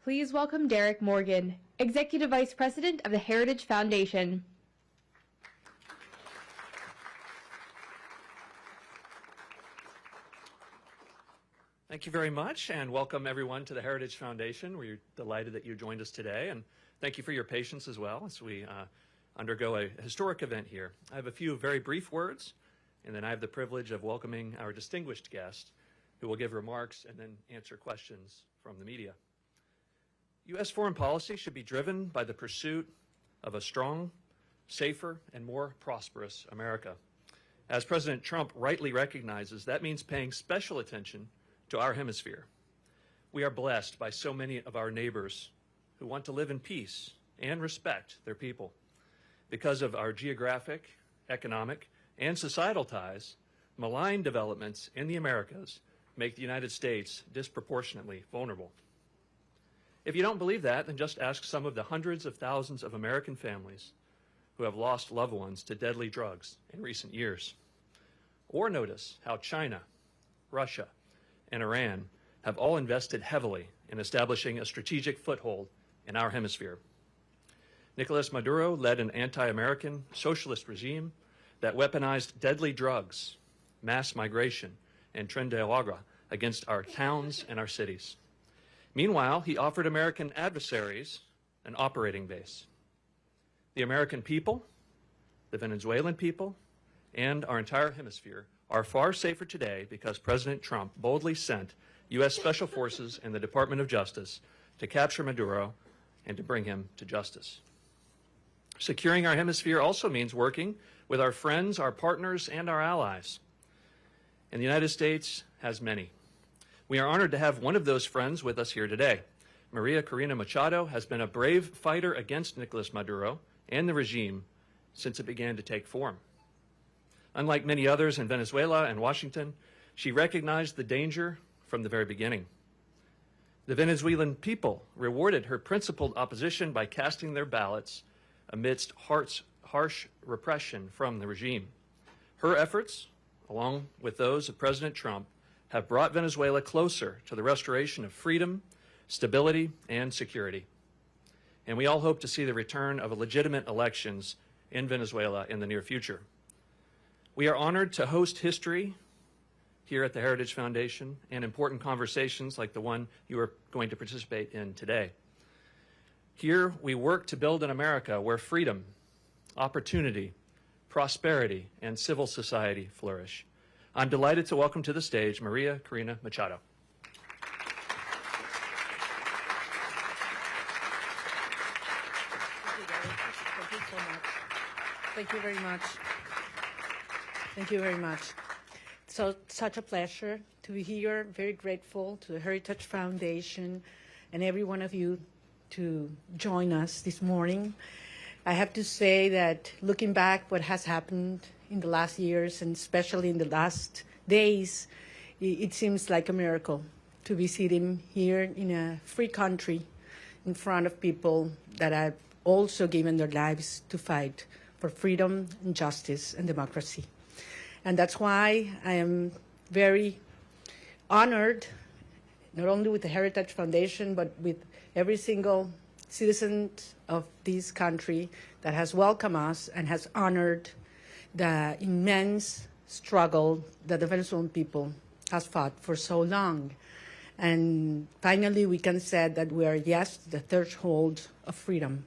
Please welcome Derek Morgan, Executive Vice President of the Heritage Foundation. Thank you very much, and welcome everyone to the Heritage Foundation. We're delighted that you joined us today, and thank you for your patience as well as we undergo a historic event here. I have a few very brief words, and then I have the privilege of welcoming our distinguished guest, who will give remarks and then answer questions from the media. U.S. foreign policy should be driven by the pursuit of a strong, safer, and more prosperous America. As President Trump rightly recognizes, that means paying special attention to our hemisphere. We are blessed by so many of our neighbors who want to live in peace and respect their people. Because of our geographic, economic, and societal ties, malign developments in the Americas make the United States disproportionately vulnerable. If you don't believe that, then just ask some of the hundreds of thousands of American families who have lost loved ones to deadly drugs in recent years. Or notice how China, Russia, and Iran have all invested heavily in establishing a strategic foothold in our hemisphere. Nicolas Maduro led an anti-American socialist regime that weaponized deadly drugs, mass migration, and tren de agua against our towns and our cities. Meanwhile, he offered American adversaries an operating base. The American people, the Venezuelan people, and our entire hemisphere are far safer today because President Trump boldly sent U.S. Special Forces and the Department of Justice to capture Maduro and to bring him to justice. Securing our hemisphere also means working with our friends, our partners, and our allies. And the United States has many. We are honored to have one of those friends with us here today. Corina Machado has been a brave fighter against Nicolas Maduro and the regime since it began to take form. Unlike many others in Venezuela and Washington, she recognized the danger from the very beginning. The Venezuelan people rewarded her principled opposition by casting their ballots amidst harsh repression from the regime. Her efforts, along with those of President Trump, have brought Venezuela closer to the restoration of freedom, stability, and security. And we all hope to see the return of legitimate elections in Venezuela in the near future. We are honored to host history here at the Heritage Foundation and important conversations like the one you are going to participate in today. Here, we work to build an America where freedom, opportunity, prosperity, and civil society flourish. I'm delighted to welcome to the stage Corina Machado. Thank you so much. Thank you very much. Thank you very much. So, such a pleasure to be here. Very grateful to the Heritage Foundation and every one of you to join us this morning. I have to say that looking back what has happened in the last years, and especially in the last days, it seems like a miracle to be sitting here in a free country in front of people that have also given their lives to fight for freedom and justice and democracy. And that's why I am very honored, not only with the Heritage Foundation, but with every single citizen of this country that has welcomed us and has honored the immense struggle that the Venezuelan people has fought for so long. And finally, we can say that we are, yes, the threshold of freedom.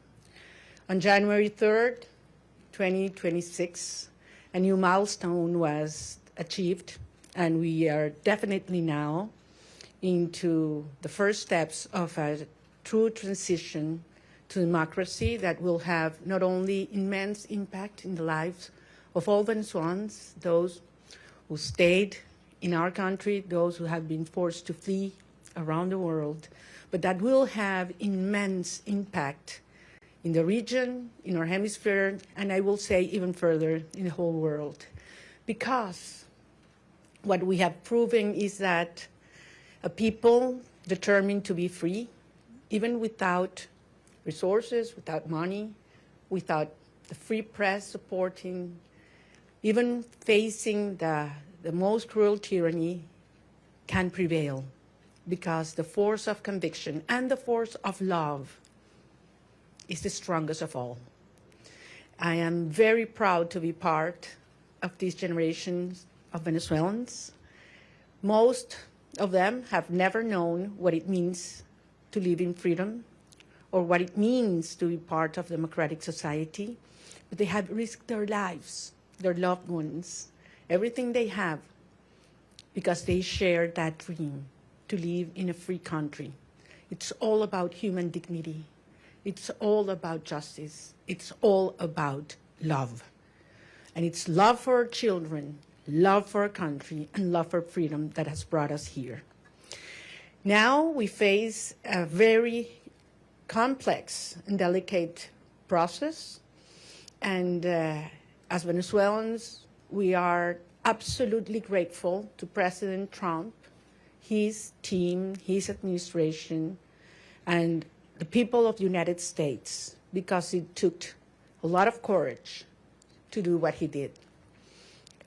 On January 3rd, 2026, a new milestone was achieved, and we are definitely now into the first steps of a true transition to democracy that will have not only immense impact in the lives of all Venezuelans, those who stayed in our country, those who have been forced to flee around the world, but that will have immense impact in the region, in our hemisphere, and I will say even further in the whole world. Because what we have proven is that a people determined to be free, even without resources, without money, without the free press supporting, even facing the most cruel tyranny, can prevail. because the force of conviction and the force of love is the strongest of all. I am very proud to be part of these generations of Venezuelans. Most of them have never known what it means to live in freedom or what it means to be part of democratic society, but they have risked their lives, their loved ones, everything they have, because they share that dream to live in a free country. It's all about human dignity. It's all about justice. It's all about love. And it's love for our children, love for our country, and love for freedom that has brought us here. Now we face a very complex and delicate process. And as Venezuelans, we are absolutely grateful to President Trump, his team, his administration, and the people of the United States, because it took a lot of courage to do what he did.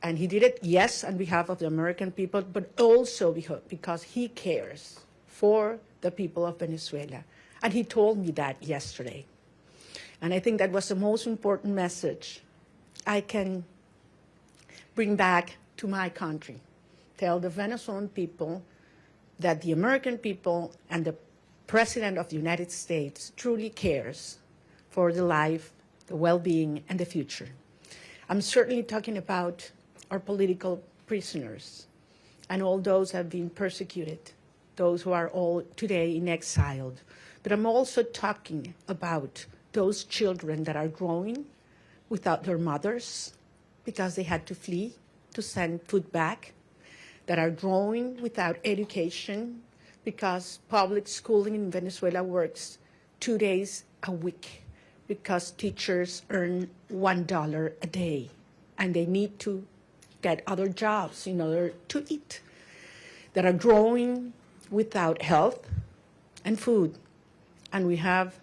And he did it, yes, on behalf of the American people, but also because he cares for the people of Venezuela. And he told me that yesterday. And I think that was the most important message I can bring back to my country. Tell the Venezuelan people that the American people and the President of the United States truly cares for the life, the well-being, and the future. I'm certainly talking about our political prisoners and all those who have been persecuted, those who are all today in exile. But I'm also talking about those children that are growing without their mothers because they had to flee to send food back, that are growing without education because public schooling in Venezuela works 2 days a week because teachers earn $1 a day and they need to get other jobs in order to eat, that are growing without health and food. And we have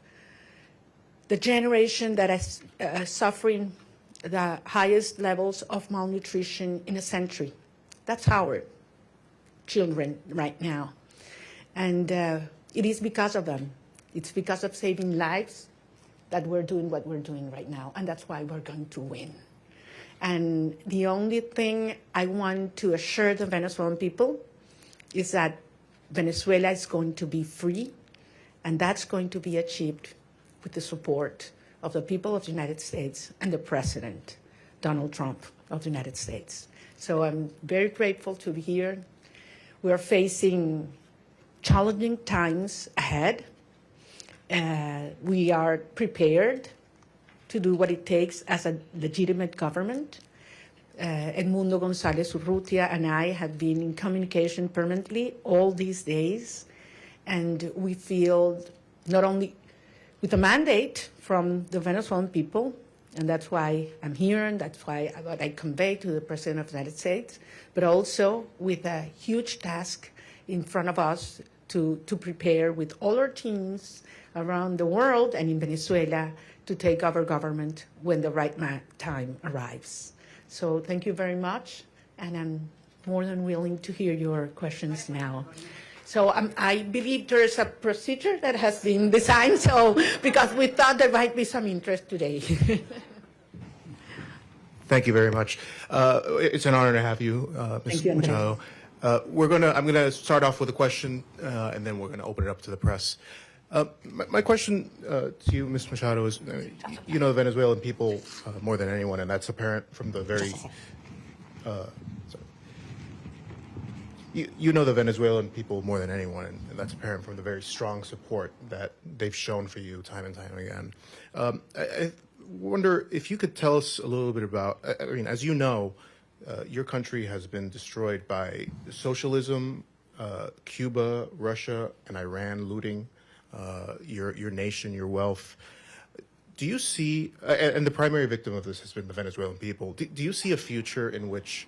the generation that is suffering the highest levels of malnutrition in a century. That's our children right now. And it is because of them. It's because of saving lives that we're doing what we're doing right now. And that's why we're going to win. And the only thing I want to assure the Venezuelan people is that Venezuela is going to be free, and that's going to be achieved with the support of the people of the United States and the President, Donald Trump of the United States. So I'm very grateful to be here. We are facing challenging times ahead. We are prepared to do what it takes as a legitimate government. Edmundo González Urrutia and I have been in communication permanently all these days, and we feel not only with a mandate from the Venezuelan people, and that's why I'm here, and that's why what I convey to the President of the United States, but also with a huge task in front of us to prepare with all our teams around the world and in Venezuela to take over government when the right time arrives. So thank you very much, and I'm more than willing to hear your questions now. So I believe there's a procedure that has been designed, so because we thought there might be some interest today. Thank you very much. It's an honor to have you, Ms. Machado. I'm going to start off with a question, and then we're going to open it up to the press. My question to you, Ms. Machado, is you know the Venezuelan people more than anyone, and that's apparent from the very You know the Venezuelan people more than anyone, and that's apparent from the very strong support that they've shown for you time and time again. I wonder if you could tell us a little bit about, I mean, as you know, your country has been destroyed by socialism, Cuba, Russia, and Iran looting your nation, your wealth. Do you see, and the primary victim of this has been the Venezuelan people, do you see a future in which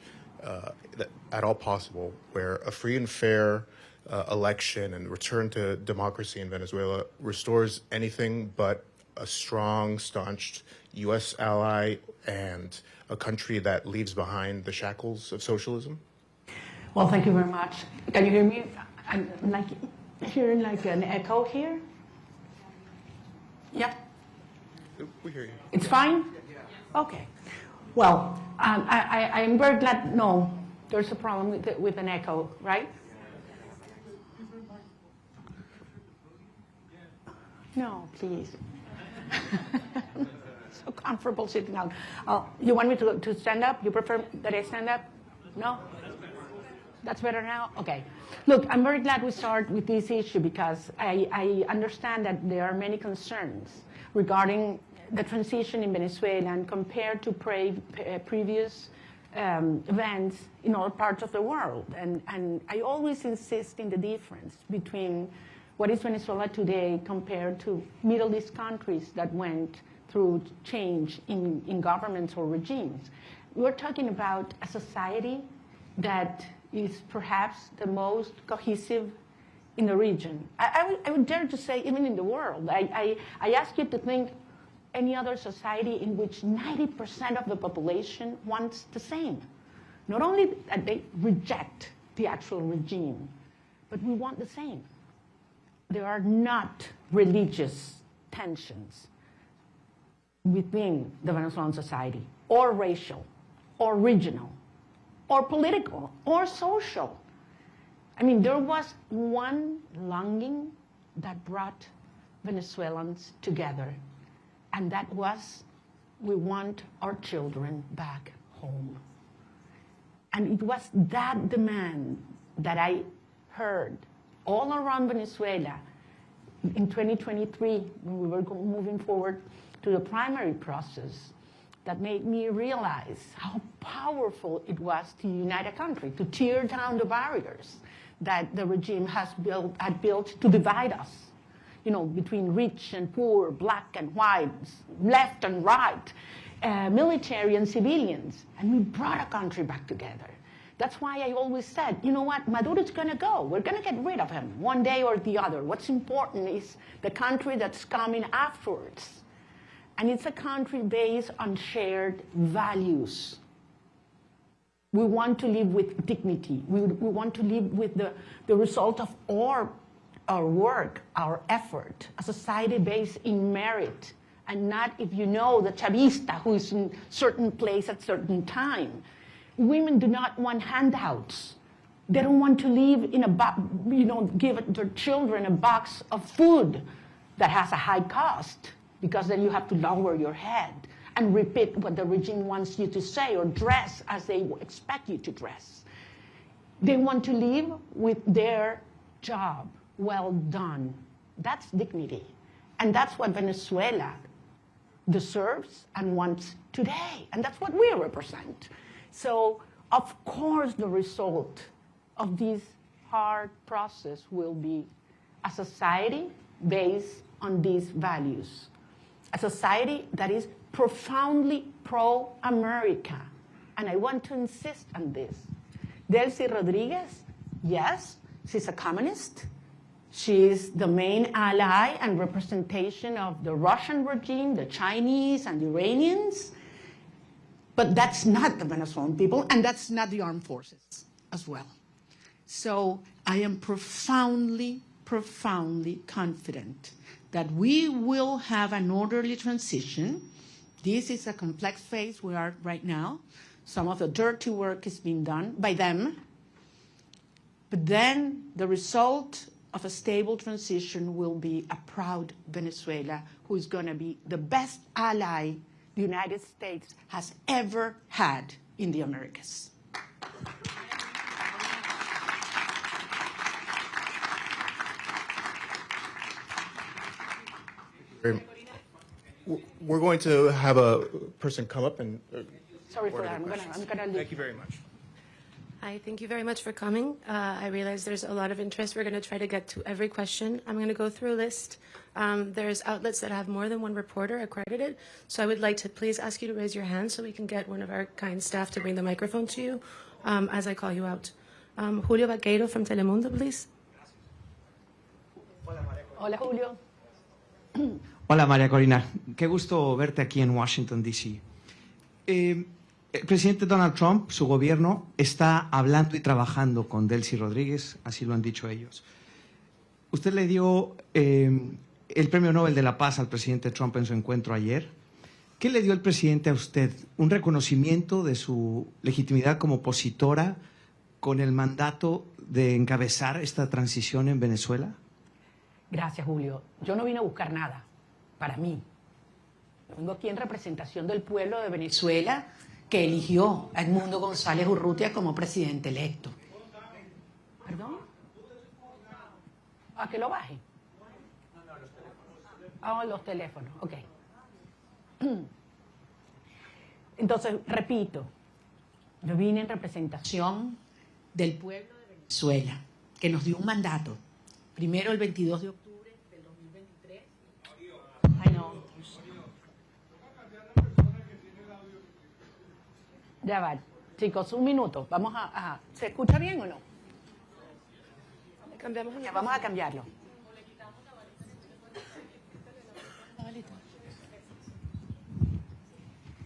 that at all possible, where a free and fair election and return to democracy in Venezuela restores anything but a strong, staunched U.S. ally and a country that leaves behind the shackles of socialism? Well, thank you very much. Can you hear me? I'm like hearing like an echo here. Yeah. We hear you. It's fine? Okay. Well, I'm very glad, no, there's a problem with an echo, right? No, please. So comfortable sitting down. You want me to stand up? You prefer that I stand up? No? That's better now? Okay. Look, I'm very glad we start with this issue because I understand that there are many concerns regarding the transition in Venezuela and compared to previous events in all parts of the world. And I always insist in the difference between what is Venezuela today compared to Middle East countries that went through change in governments or regimes. We're talking about a society that is perhaps the most cohesive in the region. I would dare to say even in the world. I ask you to think any other society in which 90% of the population wants the same. Not only that they reject the actual regime, but we want the same. There are not religious tensions within the Venezuelan society, or racial, or regional, or political, or social. I mean, there was one longing that brought Venezuelans together, and that was, we want our children back home. And it was that demand that I heard all around Venezuela in 2023, when we were moving forward to the primary process, that made me realize how powerful it was to unite a country, to tear down the barriers that the regime had built to divide us, you know, between rich and poor, black and white, left and right, military and civilians. And we brought a country back together. That's why I always said, you know what, Maduro's going to go. We're going to get rid of him one day or the other. What's important is the country that's coming afterwards. And it's a country based on shared values. We want to live with dignity. We want to live with the result of our work, our effort, a society based in merit, and not if you know the Chavista who is in certain place at certain time. Women do not want handouts. They don't want to live in give their children a box of food that has a high cost, because then you have to lower your head and repeat what the regime wants you to say or dress as they expect you to dress. They want to live with their job well done. That's dignity. And that's what Venezuela deserves and wants today. And that's what we represent. So, of course, the result of this hard process will be a society based on these values. A society that is profoundly pro-America. And I want to insist on this. Delcy Rodriguez, yes, she's a communist. She is the main ally and representation of the Russian regime, the Chinese and the Iranians. But that's not the Venezuelan people, and that's not the armed forces as well. So I am profoundly, profoundly confident that we will have an orderly transition. This is a complex phase we are right now. Some of the dirty work is being done by them. But then the result of a stable transition will be a proud Venezuela who is going to be the best ally the United States has ever had in the Americas. We're going to have a person come up and... Sorry for that. I'm gonna leave. Thank you very much. Hi, thank you very much for coming. I realize there's a lot of interest. We're going to try to get to every question. I'm going to go through a list. There's outlets that have more than one reporter accredited, so I would like to please ask you to raise your hand so we can get one of our kind staff to bring the microphone to you as I call you out. Julio Vaqueiro from Telemundo, please. Hola, Julio. Hola, María Corina. Qué gusto verte aquí en Washington, D.C. El presidente Donald Trump, su gobierno, está hablando y trabajando con Delcy Rodríguez, así lo han dicho ellos. Usted le dio el Premio Nobel de la Paz al presidente Trump en su encuentro ayer. ¿Qué le dio el presidente a usted? ¿Un reconocimiento de su legitimidad como opositora con el mandato de encabezar esta transición en Venezuela? Gracias, Julio. Yo no vine a buscar nada para mí. Vengo aquí en representación del pueblo de Venezuela que eligió a Edmundo González Urrutia como presidente electo. ¿Perdón? ¿A que lo baje? Ah, los teléfonos, ok. Entonces, repito, yo vine en representación del pueblo de Venezuela, que nos dio un mandato. Primero el 22 de octubre del 2023. Ay, no. Ya va. Chicos, un minuto. Vamos a ¿se escucha bien o no? Ya, vamos a cambiarlo.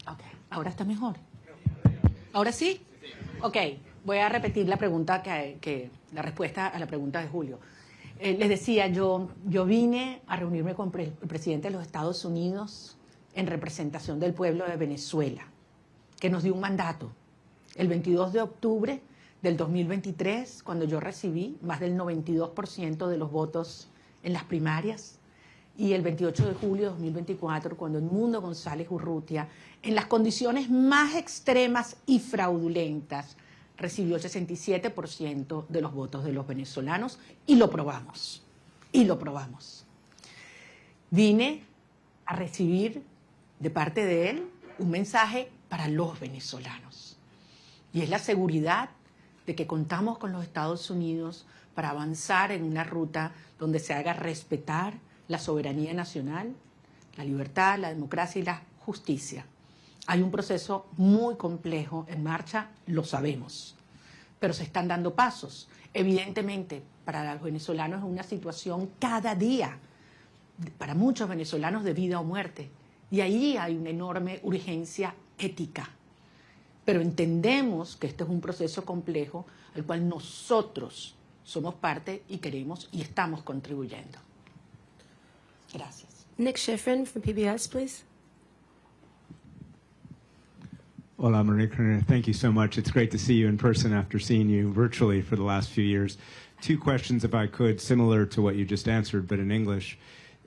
Ok, ahora está mejor. ¿Ahora sí? Ok, voy a repetir la pregunta la respuesta a la pregunta de Julio. Les decía, yo vine a reunirme con el presidente de los Estados Unidos en representación del pueblo de Venezuela, que nos dio un mandato. El 22 de octubre del 2023, cuando yo recibí más del 92% de los votos en las primarias, y el 28 de julio de 2024, cuando Edmundo González Urrutia, en las condiciones más extremas y fraudulentas, recibió el 67% de los votos de los venezolanos, y lo probamos, Vine a recibir de parte de él un mensaje para los venezolanos, y es la seguridad de que contamos con los Estados Unidos para avanzar en una ruta donde se haga respetar la soberanía nacional, la libertad, la democracia y la justicia. Hay un proceso muy complejo en marcha, lo sabemos, pero se están dando pasos. Evidentemente, para los venezolanos es una situación cada día, para muchos venezolanos de vida o muerte, y ahí hay una enorme urgencia ética. Pero entendemos que este es un proceso complejo al cual nosotros somos parte y queremos y estamos contribuyendo. Gracias. Nick Schifrin from PBS, please. Hola, Maria Corina. Thank you so much. It's great to see you in person after seeing you virtually for the last few years. Two questions, if I could, similar to what you just answered, but in English.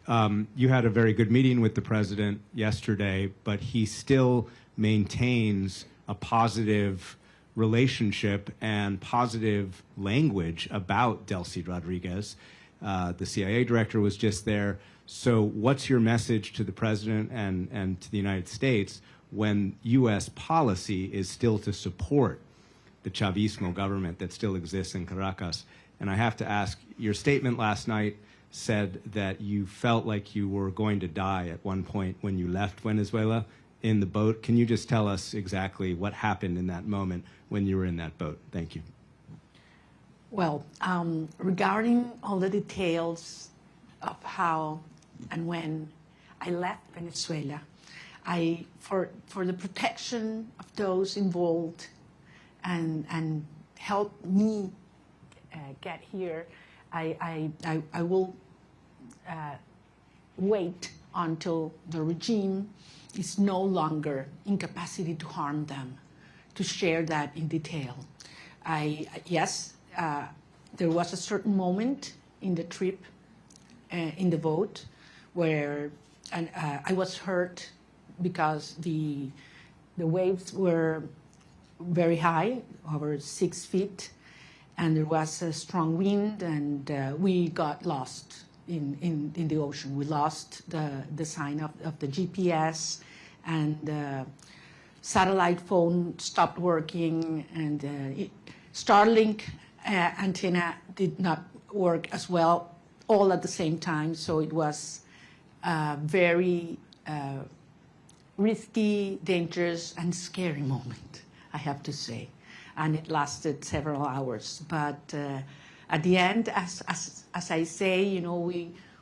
You had a very good meeting with the president yesterday, but he still maintains a positive relationship and positive language about Delcy Rodriguez. The CIA director was just there. So what's your message to the president and to the United States when U.S. policy is still to support the Chavismo government that still exists in Caracas? And I have to ask, your statement last night said that you felt like you were going to die at one point when you left Venezuela in the boat. Can you just tell us exactly what happened in that moment when you were in that boat? Thank you. Well, regarding all the details of how and when I left Venezuela, for the protection of those involved and help me get here, I will wait until the regime is no longer in capacity to harm them, to share that in detail. Yes, there was a certain moment in the trip, in the boat, where I was hurt because the waves were very high, over 6 feet, and there was a strong wind, and we got lost in the ocean. We lost the sign of the GPS, and the satellite phone stopped working, and Starlink antenna did not work as well, all at the same time. So it was a very risky, dangerous, and scary moment, I have to say. And it lasted several hours. But at the end, as I say, you know,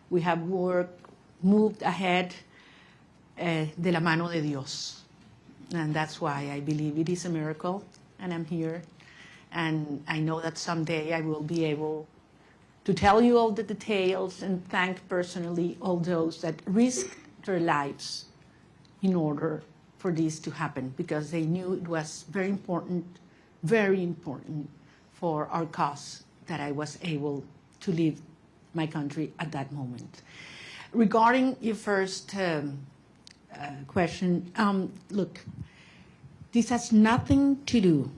we have moved ahead de la mano de Dios. And that's why I believe it is a miracle, and I'm here. And I know that someday I will be able to tell you all the details and thank personally all those that risked their lives in order for this to happen, because they knew it was very important for our cause that I was able to leave my country at that moment. Regarding your first question, look, this has nothing to do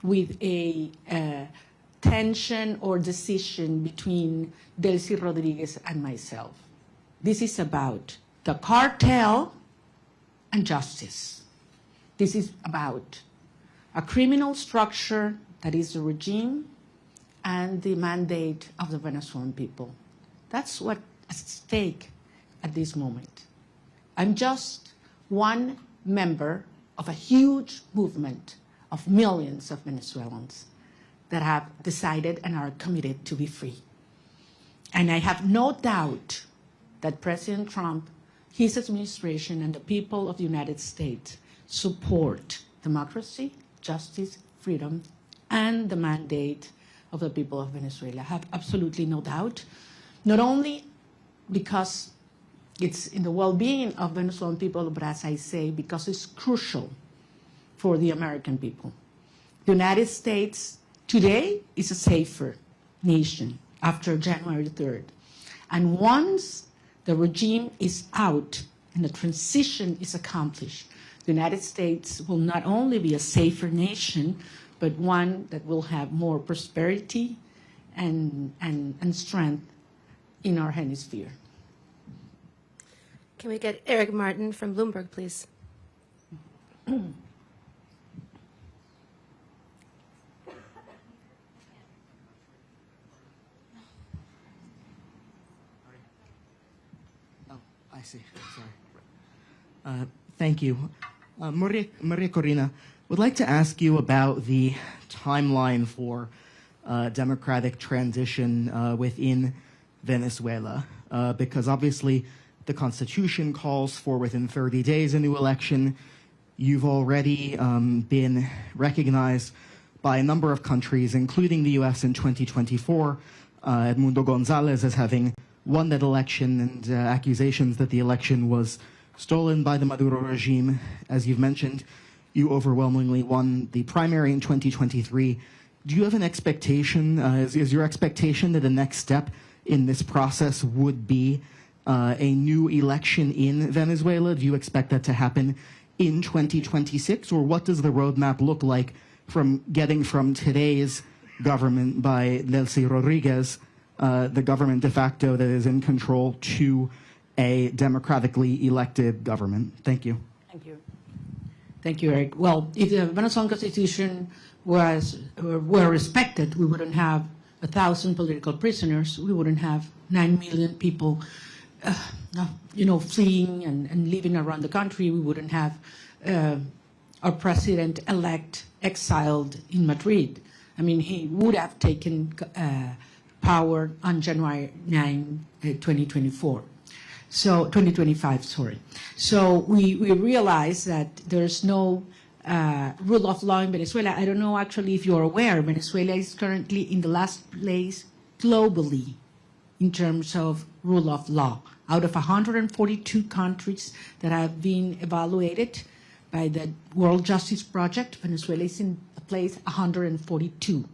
with a tension or decision between Delcy Rodriguez and myself. This is about the cartel and justice. This is about a criminal structure that is the regime and the mandate of the Venezuelan people. That's what's at stake at this moment. I'm just one member of a huge movement of millions of Venezuelans that have decided and are committed to be free. And I have no doubt that President Trump, his administration, and the people of the United States support democracy, justice, freedom, and the mandate of the people of Venezuela. I have absolutely no doubt, not only because it's in the well-being of Venezuelan people, but as I say, because it's crucial for the American people. The United States today is a safer nation after January 3rd. And once the regime is out and the transition is accomplished, the United States will not only be a safer nation, but one that will have more prosperity and strength in our hemisphere. Can we get Eric Martin from Bloomberg, please? I see. Sorry. Thank you. Maria Corina, would like to ask you about the timeline for democratic transition within Venezuela, because obviously the Constitution calls for within 30 days a new election. You've already been recognized by a number of countries, including the U.S. in 2024, Edmundo Gonzalez as having won that election, and accusations that the election was stolen by the Maduro regime. As you've mentioned, you overwhelmingly won the primary in 2023. Do you have an expectation, is your expectation that the next step in this process would be a new election in Venezuela? Do you expect that to happen in 2026? Or what does the roadmap look like from getting from today's government by Delcy Rodriguez, the government de facto that is in control, to a democratically elected government? Thank you. Thank you. Thank you, Eric. Well, if the Venezuelan Constitution were respected, we wouldn't have 1,000 political prisoners. We wouldn't have 9 million people, fleeing and living around the country. We wouldn't have our president-elect exiled in Madrid. I mean, he would have taken power on January 9, 2024. So 2025, sorry. So we realize that there's no rule of law in Venezuela. I don't know actually if you're aware, Venezuela is currently in the last place globally in terms of rule of law. Out of 142 countries that have been evaluated by the World Justice Project, Venezuela is in place 142.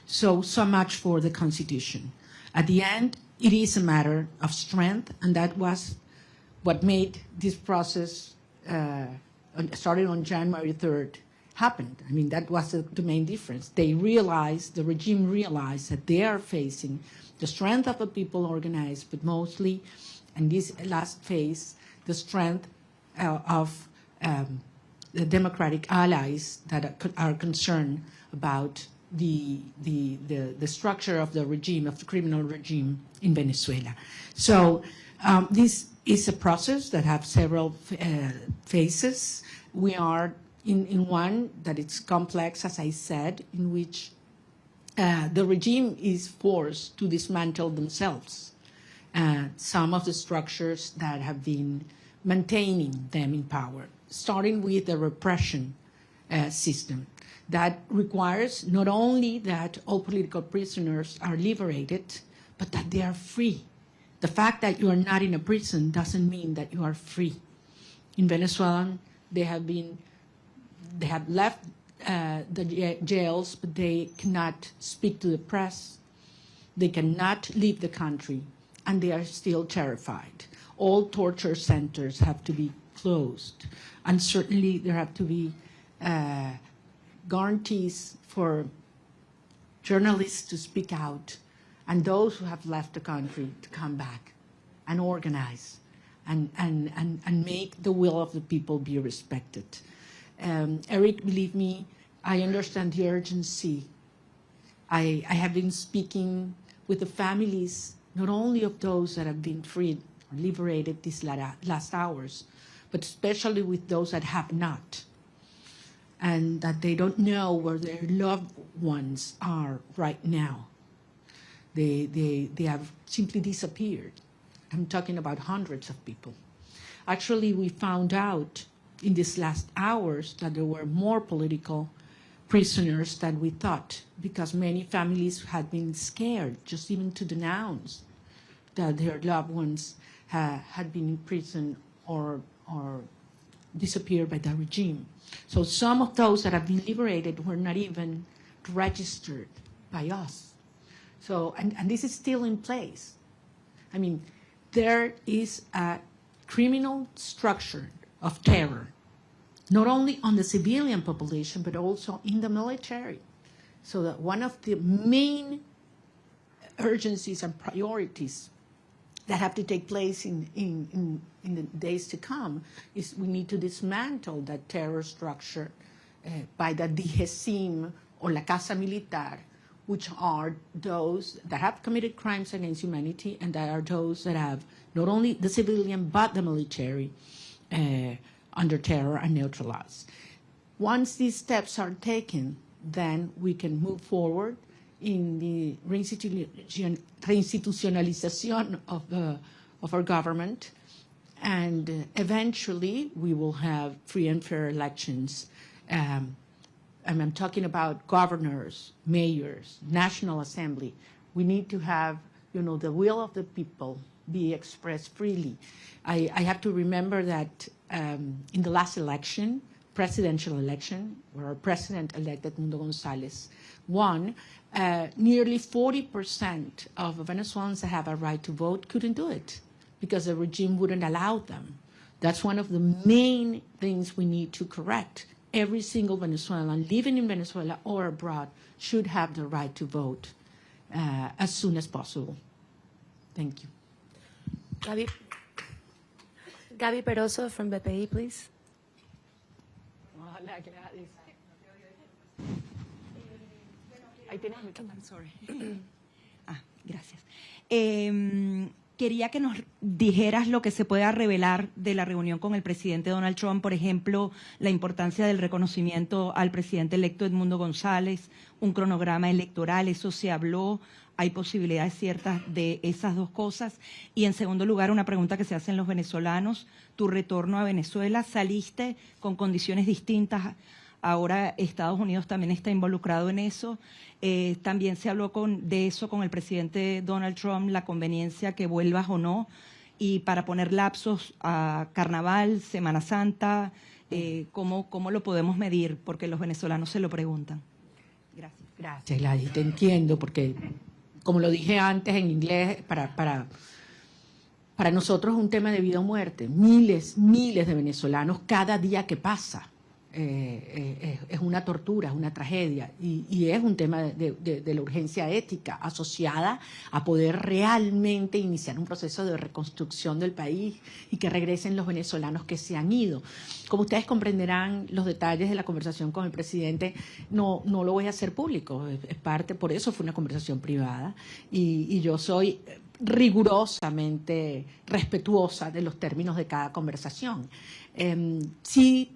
So much for the Constitution. At the end, it is a matter of strength, and that was what made this process, starting on January 3rd, happen. I mean, that was the main difference. The regime realized that they are facing the strength of the people organized, but mostly, in this last phase, the strength of the democratic allies that are concerned about the structure of the regime, of the criminal regime in Venezuela. So this is a process that has several phases. We are in one that it's complex, as I said, in which the regime is forced to dismantle themselves some of the structures that have been maintaining them in power. starting with the repression system that requires not only that all political prisoners are liberated, but that they are free. The fact that you are not in a prison doesn't mean that you are free. In Venezuela, they have left the jails, but they cannot speak to the press. They cannot leave the country, and they are still terrified. All torture centers have to be closed, and certainly there have to be guarantees for journalists to speak out, and those who have left the country to come back and organize and make the will of the people be respected. Eric, believe me, I understand the urgency. I have been speaking with the families, not only of those that have been freed or liberated these last hours, but especially with those that have not, and that they don't know where their loved ones are right now. They have simply disappeared. I'm talking about hundreds of people. Actually, we found out in these last hours that there were more political prisoners than we thought, because many families had been scared just even to denounce that their loved ones had been in prison or disappeared by the regime. So some of those that have been liberated were not even registered by us. So, and this is still in place. I mean, there is a criminal structure of terror, not only on the civilian population, but also in the military. So that one of the main urgencies and priorities that have to take place in the days to come is we need to dismantle that terror structure by the DGCIM or La Casa Militar, which are those that have committed crimes against humanity, and that are those that have not only the civilian but the military under terror and neutralized. Once these steps are taken, then we can move forward in the reinstitutionalization of our government, and eventually we will have free and fair elections. And I'm talking about governors, mayors, National Assembly. We need to have, the will of the people be expressed freely. I have to remember that in the last election, presidential election, where our president-elect Edmundo González won, nearly 40% of Venezuelans that have a right to vote couldn't do it because the regime wouldn't allow them. That's one of the main things we need to correct. Every single Venezuelan living in Venezuela or abroad should have the right to vote as soon as possible. Thank you. Gaby Peroso from BPI, please. Gracias. Quería que nos dijeras lo que se pueda revelar de la reunión con el presidente Donald Trump, por ejemplo, la importancia del reconocimiento al presidente electo Edmundo González, un cronograma electoral, eso se habló, hay posibilidades ciertas de esas dos cosas. Y en segundo lugar, una pregunta que se hacen los venezolanos, tu retorno a Venezuela, saliste con condiciones distintas, ahora Estados Unidos también está involucrado en eso. También se habló de eso con el presidente Donald Trump, la conveniencia que vuelvas o no, y para poner lapsos a Carnaval, Semana Santa, ¿cómo lo podemos medir? Porque los venezolanos se lo preguntan. Gracias. Gracias, Gladys, te entiendo, porque como lo dije antes en inglés, para nosotros es un tema de vida o muerte. Miles de venezolanos cada día que pasa. Es una tortura, es una tragedia y es un tema de la urgencia ética asociada a poder realmente iniciar un proceso de reconstrucción del país y que regresen los venezolanos que se han ido. Como ustedes comprenderán, los detalles de la conversación con el presidente no lo voy a hacer público, es parte, por eso fue una conversación privada y yo soy rigurosamente respetuosa de los términos de cada conversación. Sí,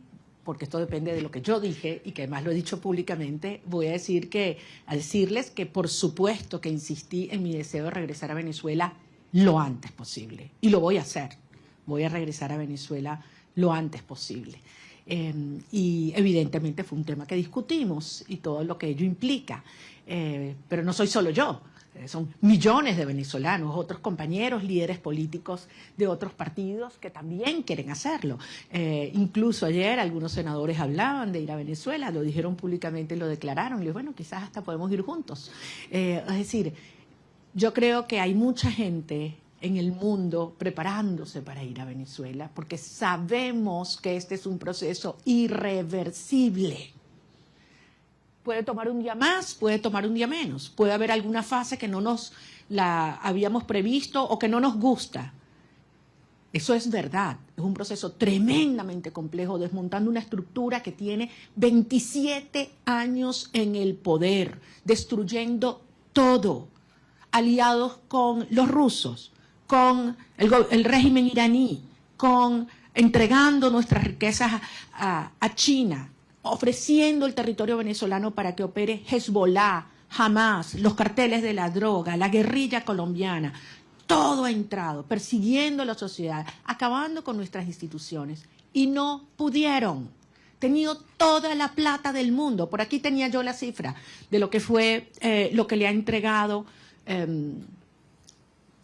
porque esto depende de lo que yo dije y que además lo he dicho públicamente, voy a decirles que por supuesto que insistí en mi deseo de regresar a Venezuela lo antes posible. Y lo voy a hacer. Voy a regresar a Venezuela lo antes posible. Y evidentemente fue un tema que discutimos y todo lo que ello implica. Pero no soy solo yo. Son millones de venezolanos, otros compañeros, líderes políticos de otros partidos que también quieren hacerlo. Incluso ayer algunos senadores hablaban de ir a Venezuela, lo dijeron públicamente, lo declararon. Y les bueno, quizás hasta podemos ir juntos. Es decir, yo creo que hay mucha gente en el mundo preparándose para ir a Venezuela porque sabemos que este es un proceso irreversible. Puede tomar un día más, puede tomar un día menos. Puede haber alguna fase que no nos la habíamos previsto o que no nos gusta. Eso es verdad. Es un proceso tremendamente complejo, desmontando una estructura que tiene 27 años en el poder, destruyendo todo, aliados con los rusos, con el régimen iraní, entregando nuestras riquezas a China, ofreciendo el territorio venezolano para que opere Hezbollah, Hamas, los carteles de la droga, la guerrilla colombiana. Todo ha entrado, persiguiendo a la sociedad, acabando con nuestras instituciones. Y no pudieron. Tenido toda la plata del mundo. Por aquí tenía yo la cifra de lo que fue, lo que le ha entregado el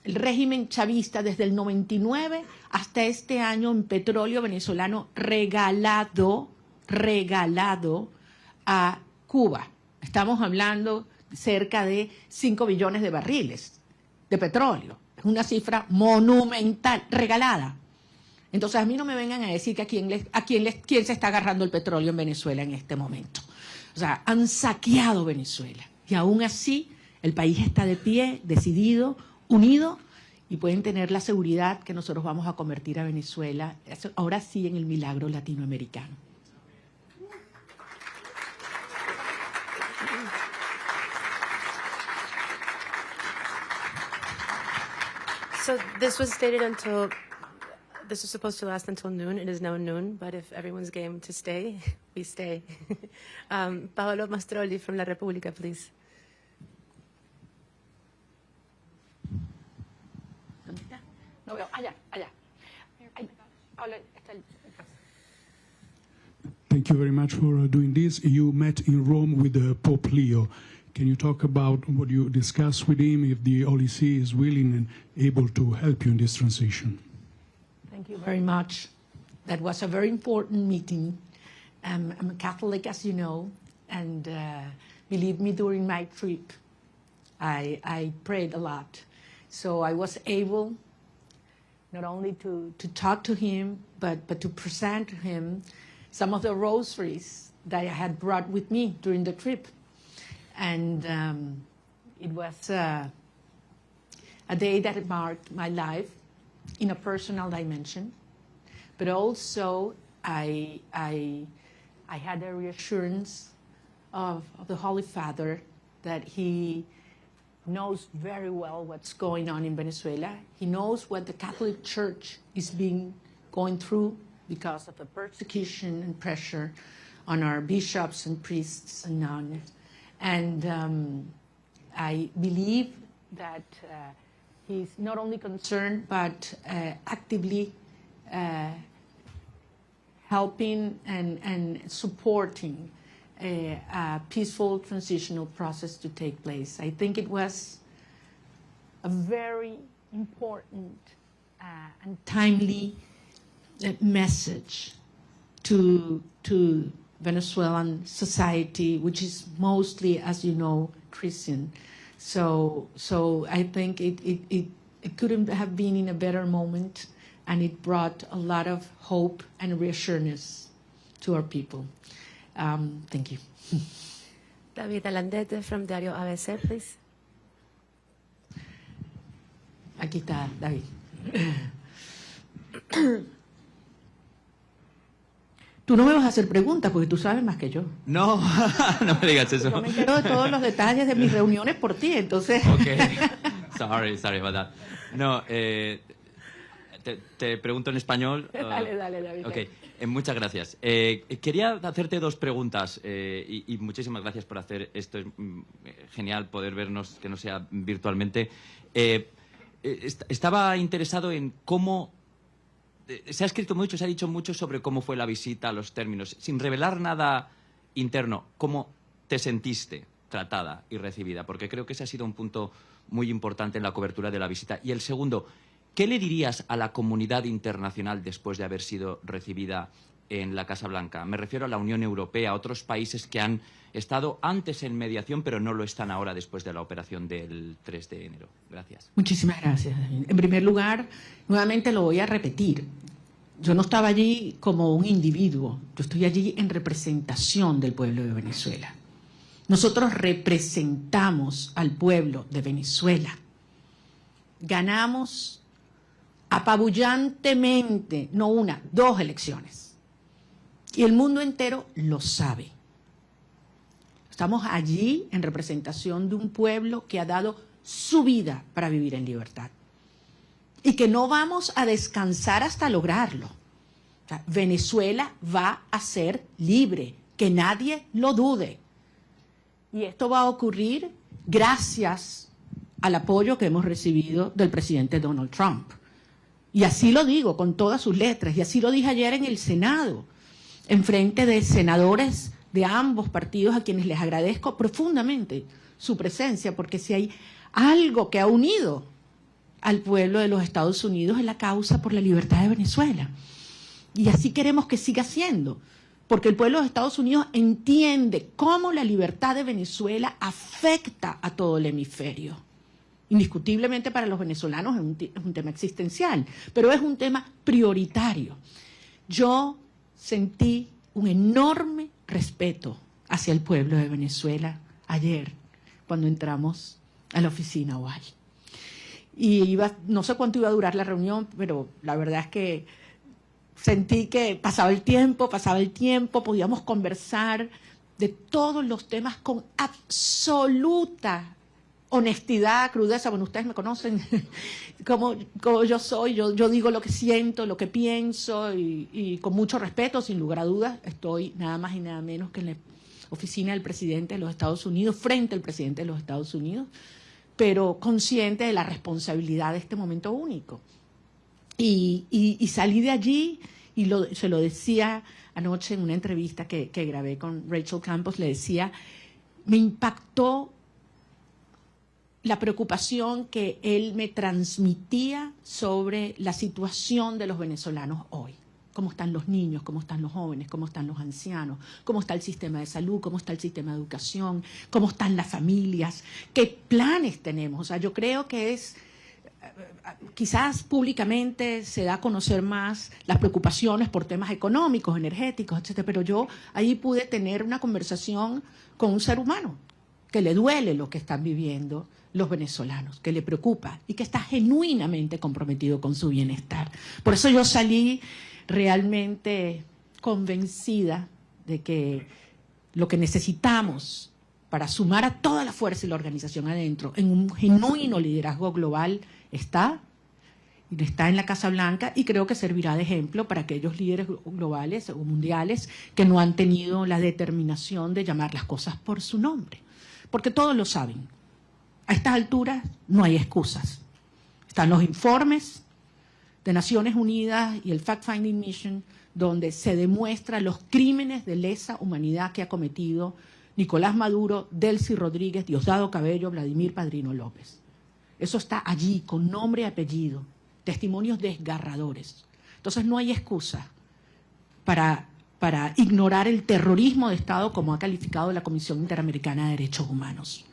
régimen chavista desde el 99 hasta este año en petróleo venezolano regalado a Cuba. Estamos hablando cerca de 5 billones de barriles de petróleo. Es una cifra monumental, regalada. Entonces a mí no me vengan a decir que quién se está agarrando el petróleo en Venezuela en este momento. O sea, han saqueado Venezuela. Y aún así el país está de pie, decidido, unido, y pueden tener la seguridad que nosotros vamos a convertir a Venezuela, ahora sí, en el milagro latinoamericano. So this was stated until, this was supposed to last until noon. It is now noon, but if everyone's game to stay, we stay. Paolo Mastrolli from La Repubblica, please. ¿Dónde está? No veo. Allá. Thank you very much for doing this. You met in Rome with Pope Leo. Can you talk about what you discussed with him, if the Holy See is willing and able to help you in this transition? Thank you very much. That was a very important meeting. I'm a Catholic, as you know, and believe me, during my trip, I prayed a lot. So I was able not only to talk to him, but to present to him some of the rosaries that I had brought with me during the trip. And it was a day that marked my life in a personal dimension, but also I had a reassurance of the Holy Father that he knows very well what's going on in Venezuela. He knows what the Catholic Church is going through because of the persecution and pressure on our bishops and priests and nuns. And I believe that he's not only concerned, but actively helping and supporting a peaceful transitional process to take place. I think it was a very important and timely message to Venezuelan society, which is mostly, as you know, Christian. So I think it couldn't have been in a better moment, and it brought a lot of hope and reassurance to our people. Thank you. David Alandete from Diario ABC, please. Aquí está, David. Tú no me vas a hacer preguntas porque tú sabes más que yo. No, no me digas eso. Yo me entero de todos los detalles de mis reuniones por ti, entonces. Okay. Sorry about that. No, te pregunto en español. Dale, David. Okay. Muchas gracias. Quería hacerte dos preguntas y muchísimas gracias por hacer esto. Es genial poder vernos, que no sea virtualmente. Estaba interesado en cómo se ha escrito mucho, se ha dicho mucho sobre cómo fue la visita, los términos, sin revelar nada interno. ¿Cómo te sentiste tratada y recibida? Porque creo que ese ha sido un punto muy importante en la cobertura de la visita. Y el segundo, ¿qué le dirías a la comunidad internacional después de haber sido recibida en la Casa Blanca? Me refiero a la Unión Europea, a otros países que han estado antes en mediación, pero no lo están ahora después de la operación del 3 de enero. Gracias. Muchísimas gracias. En primer lugar, nuevamente lo voy a repetir. Yo no estaba allí como un individuo, yo estoy allí en representación del pueblo de Venezuela. Nosotros representamos al pueblo de Venezuela. Ganamos apabullantemente, no una, 2 elecciones. Y el mundo entero lo sabe. Estamos allí en representación de un pueblo que ha dado su vida para vivir en libertad. Y que no vamos a descansar hasta lograrlo. O sea, Venezuela va a ser libre, que nadie lo dude. Y esto va a ocurrir gracias al apoyo que hemos recibido del presidente Donald Trump. Y así lo digo con todas sus letras, y así lo dije ayer en el Senado, en frente de senadores de ambos partidos a quienes les agradezco profundamente su presencia, porque si hay algo que ha unido al pueblo de los Estados Unidos es la causa por la libertad de Venezuela. Y así queremos que siga siendo, porque el pueblo de Estados Unidos entiende cómo la libertad de Venezuela afecta a todo el hemisferio. Indiscutiblemente para los venezolanos es un tema existencial, pero es un tema prioritario. Yo sentí un enorme respeto hacia el pueblo de Venezuela ayer, cuando entramos a la oficina Oval. Y no sé cuánto iba a durar la reunión, pero la verdad es que sentí que pasaba el tiempo, podíamos conversar de todos los temas con absoluta honestidad, crudeza. Bueno, ustedes me conocen como yo soy, yo digo lo que siento, lo que pienso y con mucho respeto, sin lugar a dudas. Estoy nada más y nada menos que en la oficina del presidente de los Estados Unidos, frente al presidente de los Estados Unidos, pero consciente de la responsabilidad de este momento único. Y salí de allí y se lo decía anoche en una entrevista que grabé con Rachel Campos, le decía, me impactó la preocupación que él me transmitía sobre la situación de los venezolanos hoy. Cómo están los niños, cómo están los jóvenes, cómo están los ancianos, cómo está el sistema de salud, cómo está el sistema de educación, cómo están las familias, qué planes tenemos. O sea, yo creo que quizás públicamente se da a conocer más las preocupaciones por temas económicos, energéticos, etcétera, pero yo ahí pude tener una conversación con un ser humano que le duele lo que están viviendo los venezolanos, que le preocupa y que está genuinamente comprometido con su bienestar. Por eso yo salí realmente convencida de que lo que necesitamos para sumar a toda la fuerza y la organización adentro en un genuino liderazgo global está en la Casa Blanca, y creo que servirá de ejemplo para aquellos líderes globales o mundiales que no han tenido la determinación de llamar las cosas por su nombre. Porque todos lo saben. A estas alturas no hay excusas. Están los informes de Naciones Unidas y el Fact-Finding Mission, donde se demuestran los crímenes de lesa humanidad que ha cometido Nicolás Maduro, Delcy Rodríguez, Diosdado Cabello, Vladimir Padrino López. Eso está allí, con nombre y apellido, testimonios desgarradores. Entonces no hay excusa para ignorar el terrorismo de Estado como ha calificado la Comisión Interamericana de Derechos Humanos.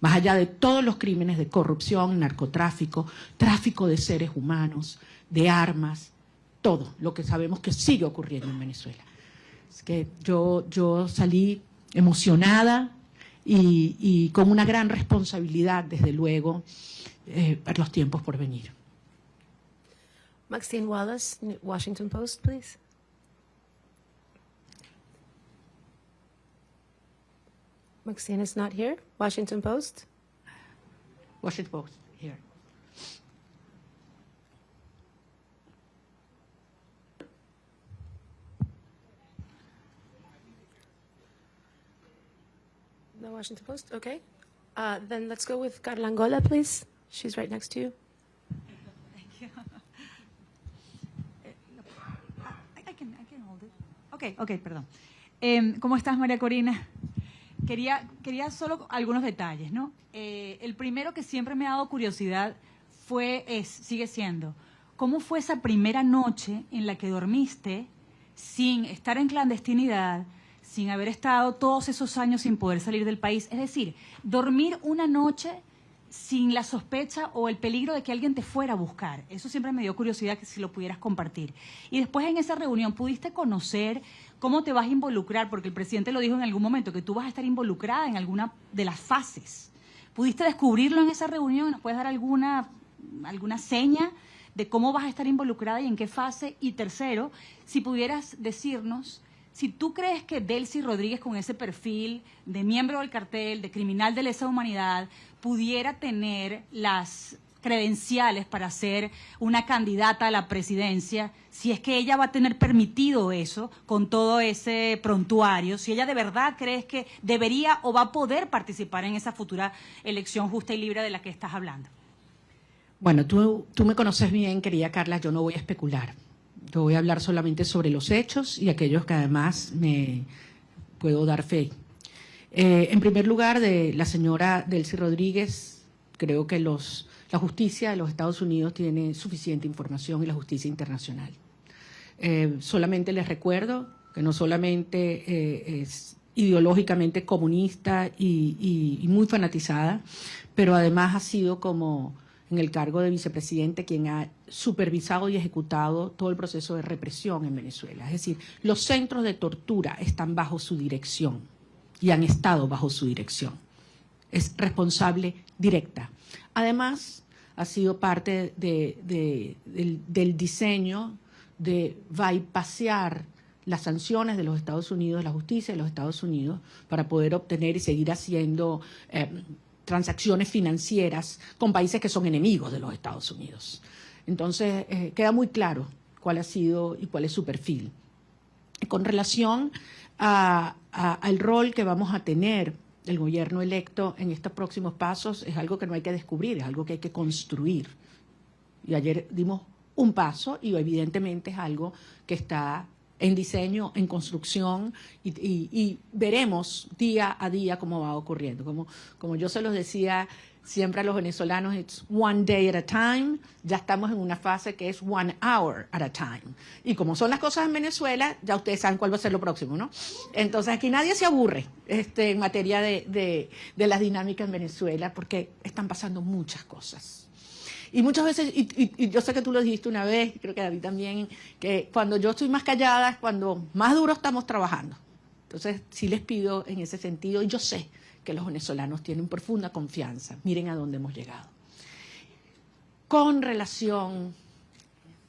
Más allá de todos los crímenes de corrupción, narcotráfico, tráfico de seres humanos, de armas, todo lo que sabemos que sigue ocurriendo en Venezuela. Es que yo salí emocionada y con una gran responsabilidad, desde luego, para los tiempos por venir. Maxine Wallace, Washington Post, please. Maxine is not here. Washington Post. Washington Post, here. No Washington Post? Okay. Then let's go with Carla Angola, please. She's right next to you. Ok, perdón. ¿Cómo estás, María Corina? Quería solo algunos detalles, ¿no? El primero que siempre me ha dado curiosidad sigue siendo, ¿cómo fue esa primera noche en la que dormiste sin estar en clandestinidad, sin haber estado todos esos años sin poder salir del país? Es decir, dormir una noche sin la sospecha o el peligro de que alguien te fuera a buscar. Eso siempre me dio curiosidad, que si lo pudieras compartir. Y después en esa reunión, ¿pudiste conocer cómo te vas a involucrar? Porque el presidente lo dijo en algún momento, que tú vas a estar involucrada en alguna de las fases. ¿Pudiste descubrirlo en esa reunión? ¿Nos puedes dar alguna seña de cómo vas a estar involucrada y en qué fase? Y tercero, si pudieras decirnos si tú crees que Delcy Rodríguez, con ese perfil de miembro del cartel, de criminal de lesa humanidad, pudiera tener las credenciales para ser una candidata a la presidencia, si es que ella va a tener permitido eso con todo ese prontuario, si ella de verdad crees que debería o va a poder participar en esa futura elección justa y libre de la que estás hablando. Bueno, tú me conoces bien, querida Carla, yo no voy a especular. Yo voy a hablar solamente sobre los hechos y aquellos que además me puedo dar fe. En primer lugar, de la señora Delcy Rodríguez, creo que la justicia de los Estados Unidos tiene suficiente información y la justicia internacional. Solamente les recuerdo que no solamente es ideológicamente comunista y muy fanatizada, pero además ha sido como en el cargo de vicepresidente quien ha supervisado y ejecutado todo el proceso de represión en Venezuela. Es decir, los centros de tortura están bajo su dirección y han estado bajo su dirección. Es responsable directa. Además, ha sido parte del diseño de bypassear las sanciones de los Estados Unidos, la justicia de los Estados Unidos, para poder obtener y seguir haciendo transacciones financieras con países que son enemigos de los Estados Unidos. Entonces, queda muy claro cuál ha sido y cuál es su perfil. Con relación al rol que vamos a tener el gobierno electo en estos próximos pasos, es algo que no hay que descubrir, es algo que hay que construir. Y ayer dimos un paso y evidentemente es algo que está en diseño, en construcción, y veremos día a día cómo va ocurriendo. Como yo se los decía siempre a los venezolanos, it's one day at a time, ya estamos en una fase que es 1 hour at a time. Y como son las cosas en Venezuela, ya ustedes saben cuál va a ser lo próximo, ¿no? Entonces aquí nadie se aburre en materia de las dinámicas en Venezuela, porque están pasando muchas cosas. Y muchas veces, y yo sé que tú lo dijiste una vez, creo que David también, que cuando yo estoy más callada es cuando más duro estamos trabajando. Entonces, sí les pido en ese sentido, y yo sé que los venezolanos tienen profunda confianza. Miren a dónde hemos llegado. Con relación,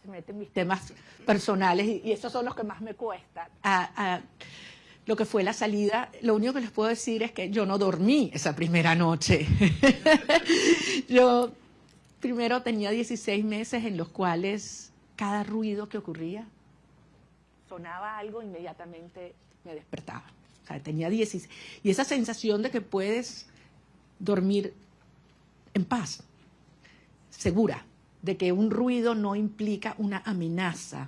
se meten mis temas personales, y esos son los que más me cuestan, a lo que fue la salida, lo único que les puedo decir es que yo no dormí esa primera noche. Yo primero tenía 16 meses en los cuales cada ruido que ocurría, sonaba algo, inmediatamente me despertaba. O sea, tenía 16. Y esa sensación de que puedes dormir en paz, segura, de que un ruido no implica una amenaza,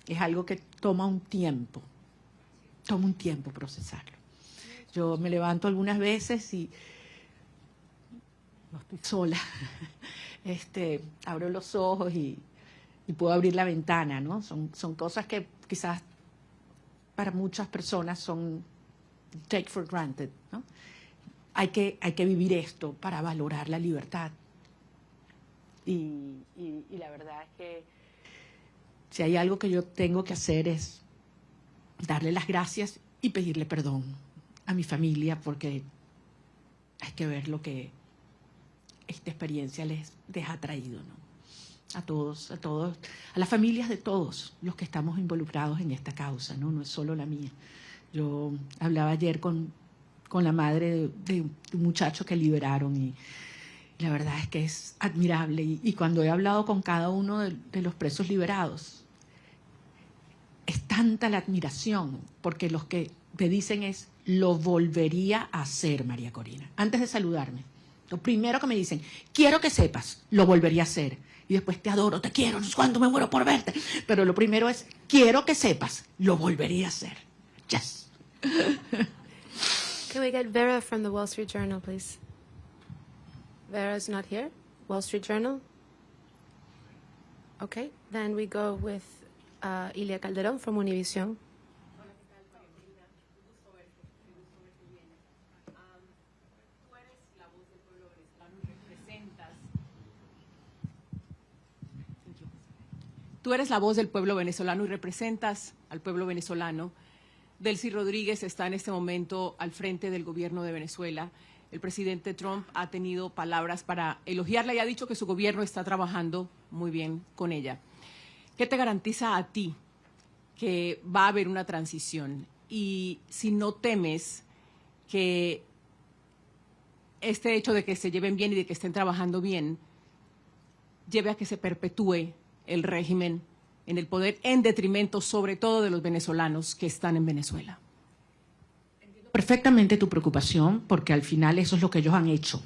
es algo que toma un tiempo procesarlo. Yo me levanto algunas veces y no estoy sola. Abro los ojos y puedo abrir la ventana, ¿no? Son cosas que quizás para muchas personas son take for granted, ¿no? Hay que vivir esto para valorar la libertad. Y la verdad es que si hay algo que yo tengo que hacer es darle las gracias y pedirle perdón a mi familia, porque hay que ver lo que esta experiencia les ha traído, ¿no? A todos, a las familias de todos los que estamos involucrados en esta causa, ¿no? No es solo la mía. Yo hablaba ayer con la madre de un muchacho que liberaron y la verdad es que es admirable. Y cuando he hablado con cada uno de los presos liberados, es tanta la admiración, porque los que me dicen es, lo volvería a hacer, María Corina. Antes de saludarme, Lo primero que me dicen, quiero que sepas, lo volvería a hacer. Y después, te adoro, te quiero, no sé cuánto me muero por verte. Pero lo primero es, quiero que sepas, lo volvería a hacer. Yes. Can we get Vera from the Wall Street Journal, please? Vera's not here. Wall Street Journal. Okay, then we go with Ilia Calderón from Univision. Tú eres la voz del pueblo venezolano y representas al pueblo venezolano. Delcy Rodríguez está en este momento al frente del gobierno de Venezuela. El presidente Trump ha tenido palabras para elogiarla y ha dicho que su gobierno está trabajando muy bien con ella. ¿Qué te garantiza a ti que va a haber una transición? Y si no temes que este hecho de que se lleven bien y de que estén trabajando bien lleve a que se perpetúe el régimen en el poder en detrimento sobre todo de los venezolanos que están en Venezuela. Entiendo perfectamente tu preocupación porque al final eso es lo que ellos han hecho.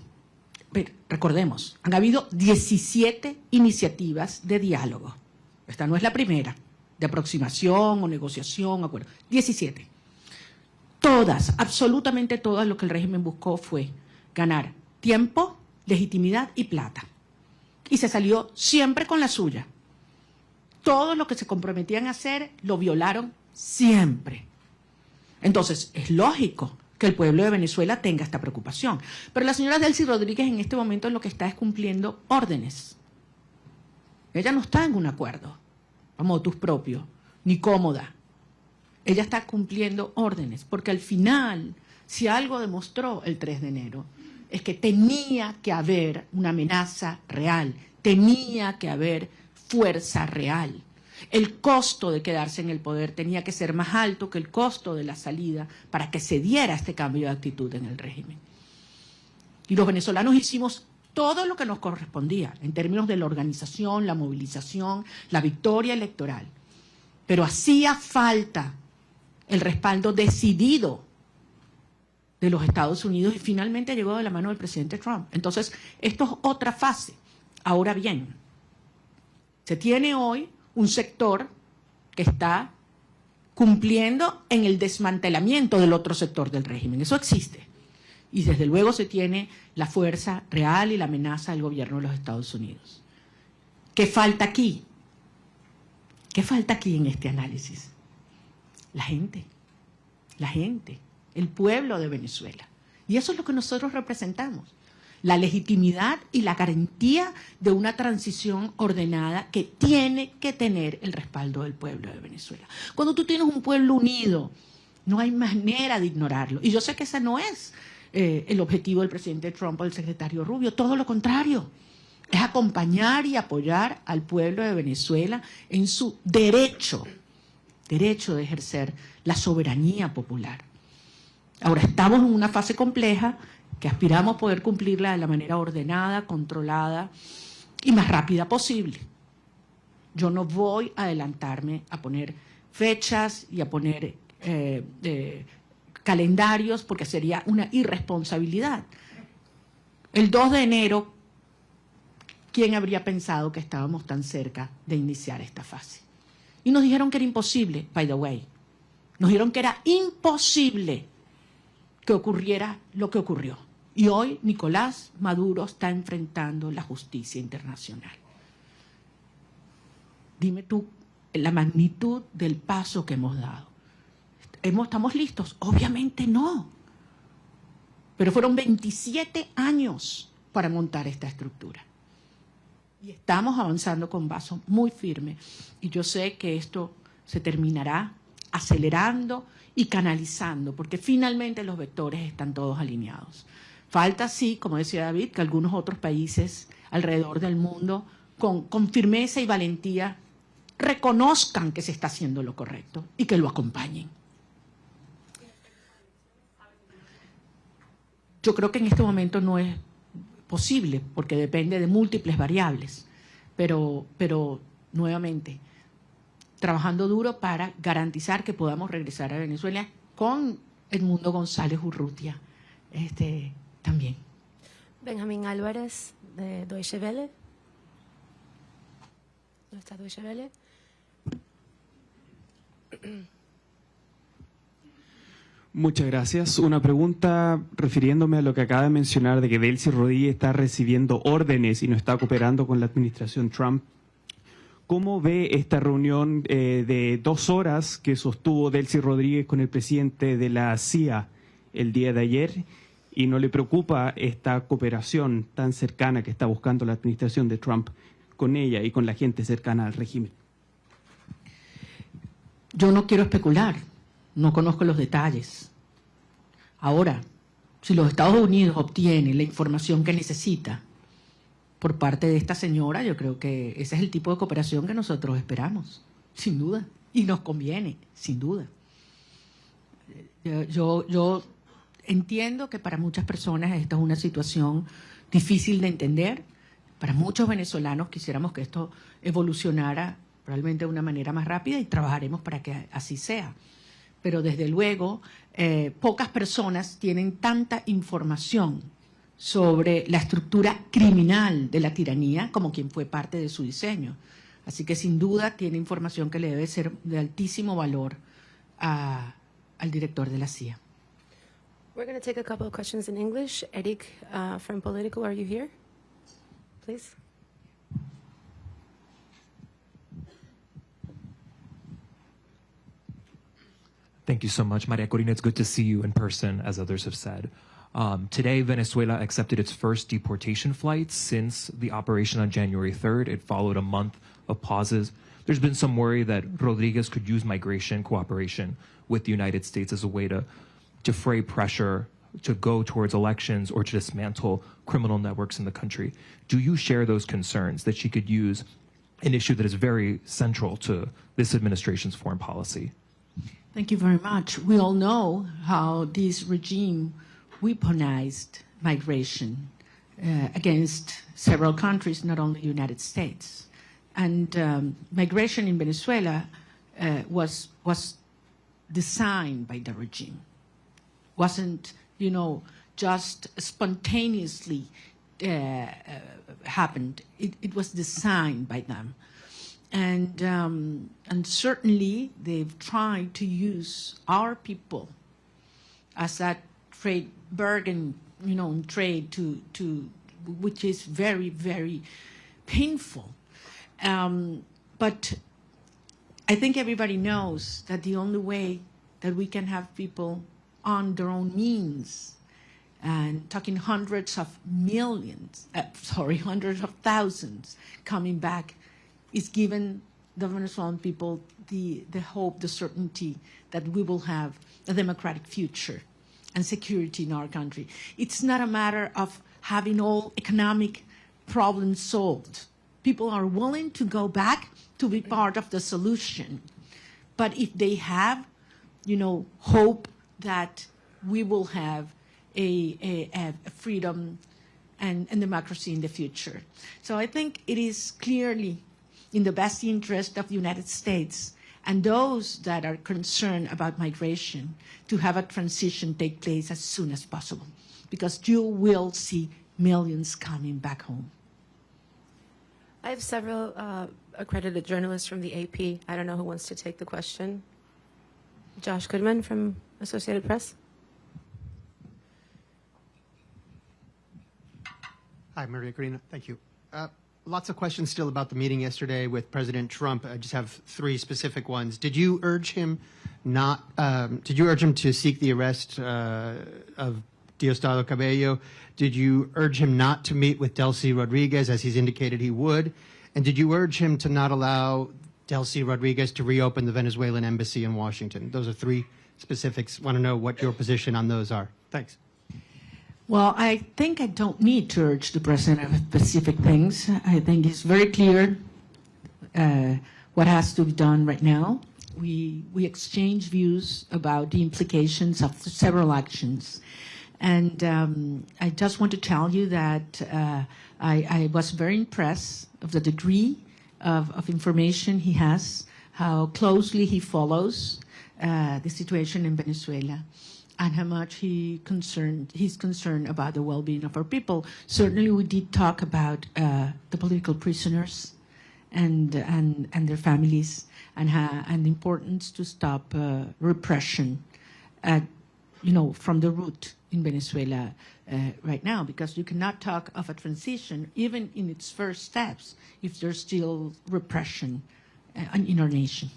Pero recordemos, han habido 17 iniciativas de diálogo. Esta no es la primera, de aproximación o negociación, acuerdo. 17. Todas, absolutamente todas, lo que el régimen buscó fue ganar tiempo, legitimidad y plata. Y se salió siempre con la suya. Todo lo que se comprometían a hacer lo violaron siempre. Entonces, es lógico que el pueblo de Venezuela tenga esta preocupación. Pero la señora Delcy Rodríguez en este momento lo que está es cumpliendo órdenes. Ella no está en un acuerdo, a motus propio, ni cómoda. Ella está cumpliendo órdenes, porque al final, si algo demostró el 3 de enero, es que tenía que haber una amenaza real, tenía que haber fuerza real. El costo de quedarse en el poder tenía que ser más alto que el costo de la salida para que se diera este cambio de actitud en el régimen. Y los venezolanos hicimos todo lo que nos correspondía en términos de la organización, la movilización, la victoria electoral. Pero hacía falta el respaldo decidido de los Estados Unidos y finalmente llegó de la mano del presidente Trump. Entonces, esto es otra fase. Ahora bien, se tiene hoy un sector que está cumpliendo en el desmantelamiento del otro sector del régimen. Eso existe. Y desde luego se tiene la fuerza real y la amenaza del gobierno de los Estados Unidos. ¿Qué falta aquí? ¿Qué falta aquí en este análisis? La gente, el pueblo de Venezuela. Y eso es lo que nosotros representamos. La legitimidad y la garantía de una transición ordenada que tiene que tener el respaldo del pueblo de Venezuela. Cuando tú tienes un pueblo unido, no hay manera de ignorarlo. Y yo sé que ese no es el objetivo del presidente Trump o del secretario Rubio, todo lo contrario. Es acompañar y apoyar al pueblo de Venezuela en su derecho de ejercer la soberanía popular. Ahora estamos en una fase compleja que aspiramos poder cumplirla de la manera ordenada, controlada y más rápida posible. Yo no voy a adelantarme a poner fechas y a poner calendarios porque sería una irresponsabilidad. El 2 de enero, ¿quién habría pensado que estábamos tan cerca de iniciar esta fase? Y nos dijeron que era imposible, by the way. Nos dijeron que era imposible que ocurriera lo que ocurrió. Y hoy Nicolás Maduro está enfrentando la justicia internacional. Dime tú la magnitud del paso que hemos dado. ¿Estamos listos? Obviamente no. Pero fueron 27 años para montar esta estructura. Y estamos avanzando con paso muy firme. Y yo sé que esto se terminará acelerando y canalizando, porque finalmente los vectores están todos alineados. Falta, sí, como decía David, que algunos otros países alrededor del mundo, con firmeza y valentía, reconozcan que se está haciendo lo correcto y que lo acompañen. Yo creo que en este momento no es posible, porque depende de múltiples variables, pero nuevamente, trabajando duro para garantizar que podamos regresar a Venezuela con Edmundo González Urrutia también. Benjamín Álvarez, de Deutsche Welle. ¿Dónde está Deutsche Welle? Muchas gracias. Una pregunta refiriéndome a lo que acaba de mencionar de que Delcy Rodríguez está recibiendo órdenes y no está cooperando con la administración Trump. ¿Cómo ve esta reunión de 2 horas que sostuvo Delcy Rodríguez con el presidente de la CIA el día de ayer? ¿Y no le preocupa esta cooperación tan cercana que está buscando la administración de Trump con ella y con la gente cercana al régimen? Yo no quiero especular, no conozco los detalles. Ahora, si los Estados Unidos obtienen la información que necesita por parte de esta señora, yo creo que ese es el tipo de cooperación que nosotros esperamos, sin duda, y nos conviene, sin duda. Yo entiendo que para muchas personas esta es una situación difícil de entender. Para muchos venezolanos quisiéramos que esto evolucionara probablemente de una manera más rápida y trabajaremos para que así sea. Pero desde luego, pocas personas tienen tanta información sobre la estructura criminal de la tiranía como quien fue parte de su diseño. Así que sin duda tiene información que le debe ser de altísimo valor al director de la CIA. We're going to take a couple of questions in English. Eric from Politico, are you here? Please. Thank you so much, Maria Corina. It's good to see you in person, as others have said. Today, Venezuela accepted its first deportation flights since the operation on January 3rd. It followed a month of pauses. There's been some worry that Rodriguez could use migration cooperation with the United States as a way to fray pressure to go towards elections or to dismantle criminal networks in the country. Do you share those concerns that she could use an issue that is very central to this administration's foreign policy? Thank you very much. We all know how this regime weaponized migration against several countries, not only the United States. And migration in Venezuela was designed by the regime. Wasn't, just spontaneously happened. It was designed by them. And certainly they've tried to use our people as that trade bargain, trade to which is very, very painful. But I think everybody knows that the only way that we can have people on their own means, and talking hundreds of thousands coming back, is given the Venezuelan people the hope, the certainty that we will have a democratic future and security in our country. It's not a matter of having all economic problems solved. People are willing to go back to be part of the solution. But if they have, hope that we will have a freedom and democracy in the future. So I think it is clearly in the best interest of the United States and those that are concerned about migration to have a transition take place as soon as possible, because you will see millions coming back home. I have several accredited journalists from the AP. I don't know who wants to take the question. Josh Goodman from Associated Press. Hi, Maria Corina. Thank you. Lots of questions still about the meeting yesterday with President Trump. I just have 3 specific ones. Did you urge him to seek the arrest of Diosdado Cabello? Did you urge him not to meet with Delcy Rodriguez, as he's indicated he would? And did you urge him to not allow Delcy Rodriguez to reopen the Venezuelan embassy in Washington? Those are 3 specifics. Want to know what your position on those are. Thanks. Well, I think I don't need to urge the president of specific things. I think it's very clear what has to be done right now. We exchange views about the implications of several actions. And I just want to tell you that I was very impressed of the degree of information he has, how closely he follows the situation in Venezuela. and how much he's concerned about the well-being of our people. Certainly, we did talk about the political prisoners and their families, and the importance to stop repression, from the root in Venezuela right now, because you cannot talk of a transition, even in its first steps, if there's still repression in our nation.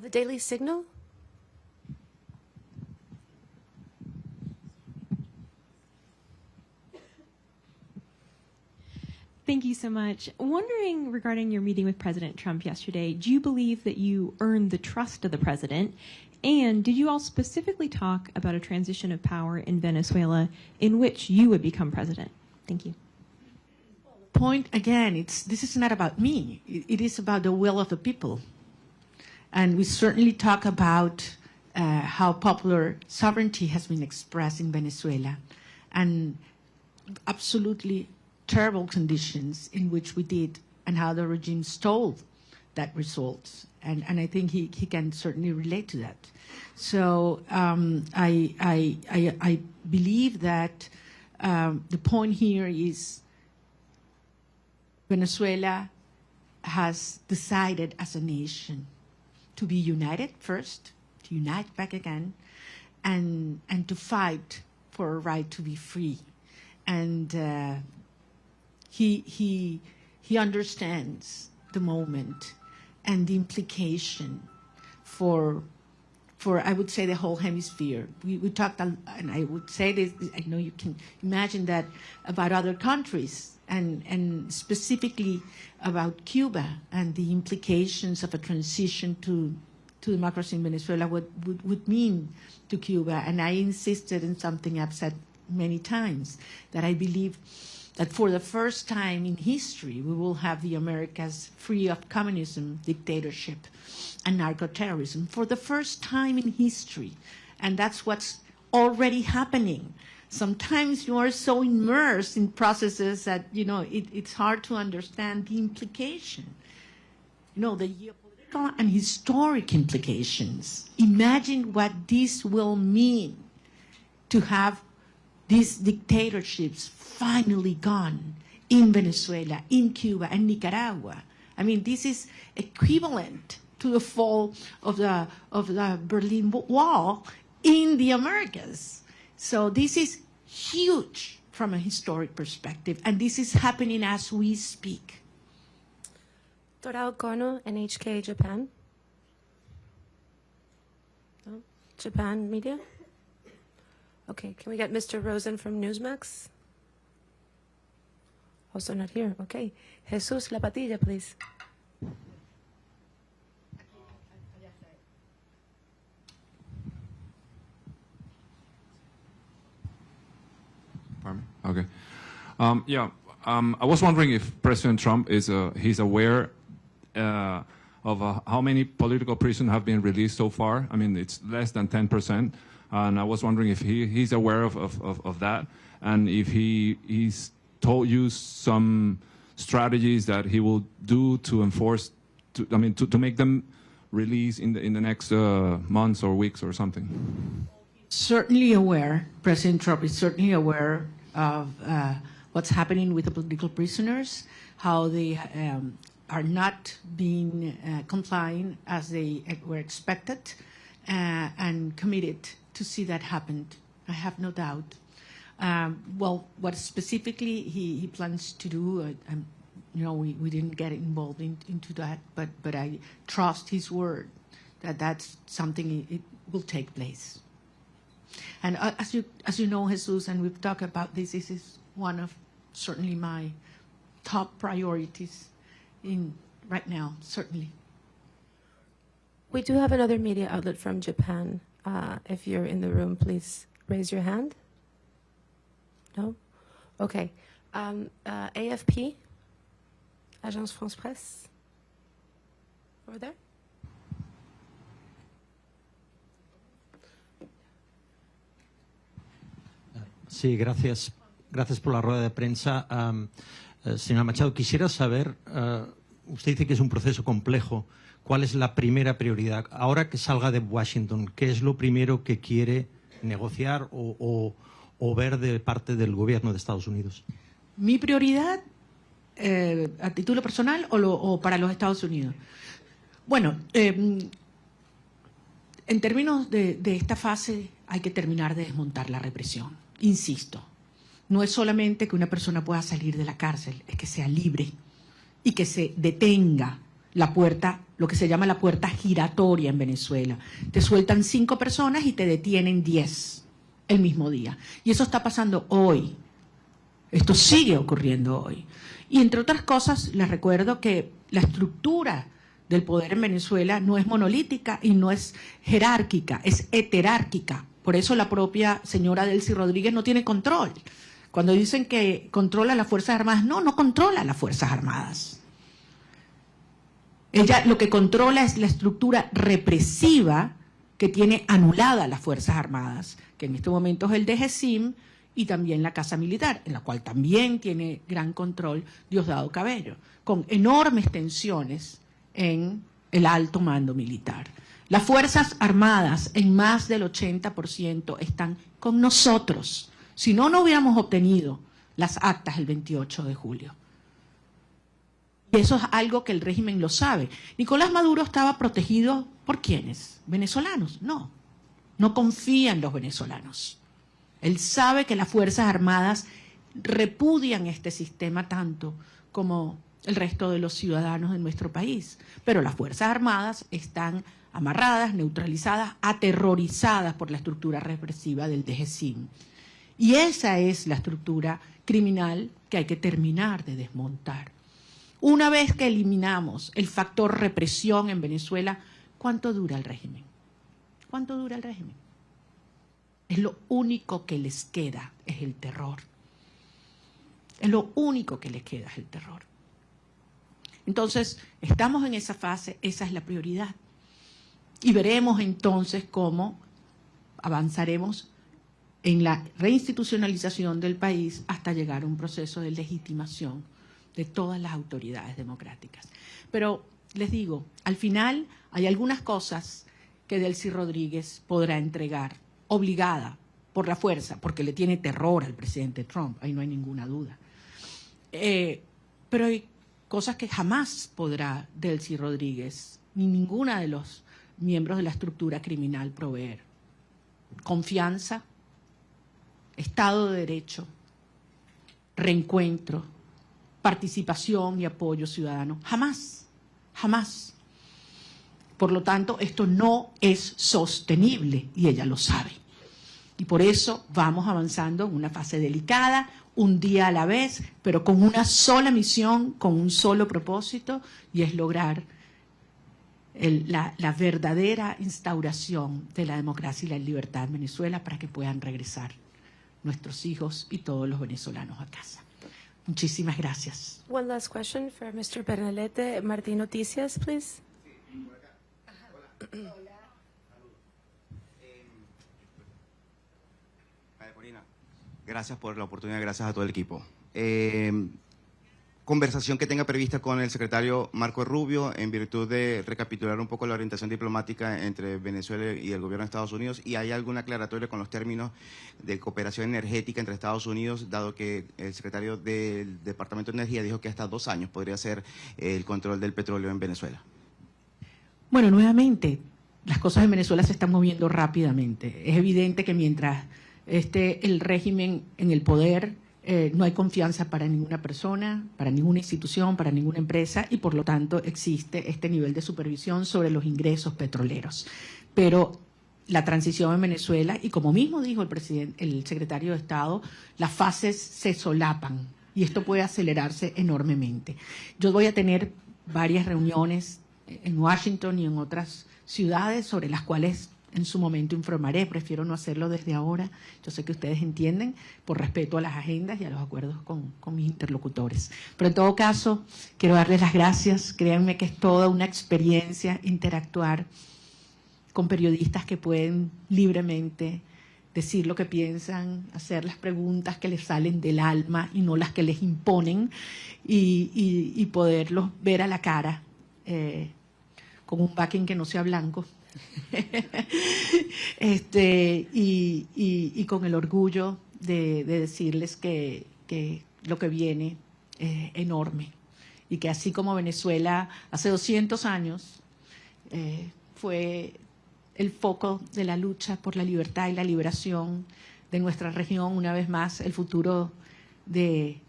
The Daily Signal. Thank you so much. Wondering regarding your meeting with President Trump yesterday, do you believe that you earned the trust of the president? And did you all specifically talk about a transition of power in Venezuela in which you would become president? Thank you. Point again, this is not about me. It is about the will of the people. And we certainly talk about how popular sovereignty has been expressed in Venezuela, and absolutely terrible conditions in which we did, and how the regime stole that result. And I think he can certainly relate to that. So I believe that the point here is Venezuela has decided as a nation to be united first, to unite back again, and to fight for a right to be free. And he understands the moment and the implication for I would say the whole hemisphere. We talked, and I would say this, I know you can imagine that about other countries, and specifically about Cuba and the implications of a transition to democracy in Venezuela, what would mean to Cuba. And I insisted in something I've said many times, that I believe that for the first time in history, we will have the Americas free of communism, dictatorship, and narco-terrorism, for the first time in history. And that's what's already happening. Sometimes you are so immersed in processes that, it's hard to understand the implication. The geopolitical and historic implications. Imagine what this will mean to have these dictatorships finally gone in Venezuela, in Cuba, and Nicaragua. I mean, this is equivalent to the fall of the Berlin Wall in the Americas. So this is huge from a historic perspective, and this is happening as we speak. Torao Kono, NHK Japan. No? Japan Media? Okay, can we get Mr. Rosen from Newsmax? Also not here. Okay. Jesus Lapatilla, please. Pardon me? Okay. I was wondering if President Trump he's aware of how many political prisoners have been released so far. I mean, it's less than 10%. And I was wondering if he's aware of that, and if he's told you some strategies that he will do to enforce, to make them release in the next months or weeks or something. Certainly aware. President Trump is certainly aware of what's happening with the political prisoners, how they are not being complying as they were expected, and committed to see that happen. I have no doubt. Well, what specifically he plans to do, we didn't get involved into that, but I trust his word that that's something it will take place. And as you know, Jesus, and we've talked about this is one of certainly my top priorities right now, certainly. We do have another media outlet from Japan. If you're in the room, please raise your hand. No? Okay. AFP, Agence France Presse. Over there. Sí, gracias por la rueda de prensa. Señora Machado, quisiera saber usted dice que es un proceso complejo. ¿Cuál es la primera prioridad? Ahora que salga de Washington, ¿qué es lo primero que quiere negociar o ver de parte del gobierno de Estados Unidos? Mi prioridad, a título personal o para los Estados Unidos. Bueno, en términos de esta fase hay que terminar de desmontar la represión. Insisto, no es solamente que una persona pueda salir de la cárcel, es que sea libre y que se detenga la puerta, lo que se llama la puerta giratoria en Venezuela. Te sueltan 5 personas y te detienen 10 el mismo día. Y eso está pasando hoy. Esto sigue ocurriendo hoy. Y entre otras cosas, les recuerdo que la estructura del poder en Venezuela no es monolítica y no es jerárquica, es heterárquica. Por eso la propia señora Delcy Rodríguez no tiene control. Cuando dicen que controla las Fuerzas Armadas, no controla las Fuerzas Armadas. Ella lo que controla es la estructura represiva que tiene anulada las Fuerzas Armadas, que en este momento es el DGCIM y también la Casa Militar, en la cual también tiene gran control Diosdado Cabello, con enormes tensiones en el alto mando militar. Las Fuerzas Armadas, en más del 80%, están con nosotros. Si no, no hubiéramos obtenido las actas el 28 de julio. Y eso es algo que el régimen lo sabe. Nicolás Maduro estaba protegido ¿por quiénes? ¿Venezolanos? No confía en los venezolanos. Él sabe que las Fuerzas Armadas repudian este sistema tanto como el resto de los ciudadanos de nuestro país. Pero las Fuerzas Armadas están amarradas, neutralizadas, aterrorizadas por la estructura represiva del DGCIM. Y esa es la estructura criminal que hay que terminar de desmontar. Una vez que eliminamos el factor represión en Venezuela, ¿cuánto dura el régimen? ¿Cuánto dura el régimen? Es lo único que les queda, es el terror. Es lo único que les queda, es el terror. Entonces, estamos en esa fase, esa es la prioridad. Y veremos entonces cómo avanzaremos en la reinstitucionalización del país hasta llegar a un proceso de legitimación de todas las autoridades democráticas. Pero les digo, al final hay algunas cosas que Delcy Rodríguez podrá entregar, obligada por la fuerza, porque le tiene terror al presidente Trump, ahí no hay ninguna duda. Pero hay cosas que jamás podrá Delcy Rodríguez, ni ninguna de los miembros de la estructura criminal proveer. Confianza, Estado de Derecho, reencuentro, participación y apoyo ciudadano. Jamás, jamás. Por lo tanto, esto no es sostenible y ella lo sabe. Y por eso vamos avanzando en una fase delicada, un día a la vez, pero con una sola misión, con un solo propósito, y es lograr la verdadera instauración de la democracia y la libertad en Venezuela para que puedan regresar nuestros hijos y todos los venezolanos a casa. Muchísimas gracias. One last question for Mr. Bernalete. Martín Noticias, please. Corina, gracias por la oportunidad, gracias a todo el equipo. Conversación que tenga prevista con el secretario Marco Rubio en virtud de recapitular un poco la orientación diplomática entre Venezuela y el gobierno de Estados Unidos, y hay alguna aclaratoria con los términos de cooperación energética entre Estados Unidos, dado que el secretario del Departamento de Energía dijo que hasta 2 años podría ser el control del petróleo en Venezuela. Bueno, nuevamente, las cosas en Venezuela se están moviendo rápidamente. Es evidente que mientras esté el régimen en el poder, no hay confianza para ninguna persona, para ninguna institución, para ninguna empresa, y por lo tanto existe este nivel de supervisión sobre los ingresos petroleros. Pero la transición en Venezuela, y como mismo dijo el secretario de Estado, las fases se solapan y esto puede acelerarse enormemente. Yo voy a tener varias reuniones en Washington y en otras ciudades sobre las cuales en su momento informaré, prefiero no hacerlo desde ahora. Yo sé que ustedes entienden, por respeto a las agendas y a los acuerdos con mis interlocutores. Pero en todo caso, quiero darles las gracias. Créanme que es toda una experiencia interactuar con periodistas que pueden libremente decir lo que piensan, hacer las preguntas que les salen del alma y no las que les imponen, y poderlos ver a la cara con un backing que no sea blanco. Y con el orgullo de decirles que lo que viene es enorme, y que así como Venezuela hace 200 años fue el foco de la lucha por la libertad y la liberación de nuestra región, una vez más el futuro de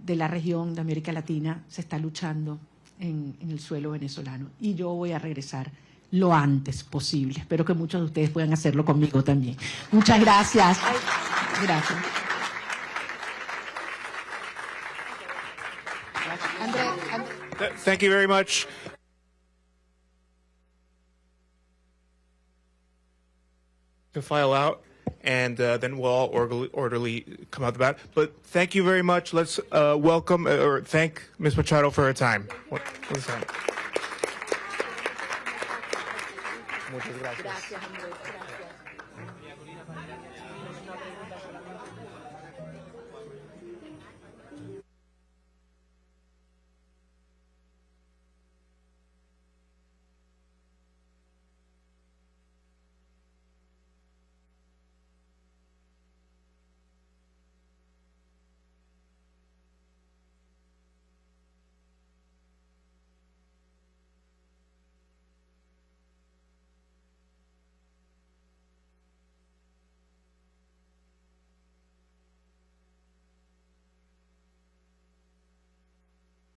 la región de América Latina se está luchando en el suelo venezolano, y yo voy a regresar lo antes posible. Espero que muchos de ustedes puedan hacerlo conmigo también. Muchas gracias. Gracias. Thank you very much. To file out, and then we'll all orderly come out the back. But thank you very much. Let's welcome or thank Ms. Machado for her time. What's that? Muchas gracias. Gracias, Andrés. Gracias.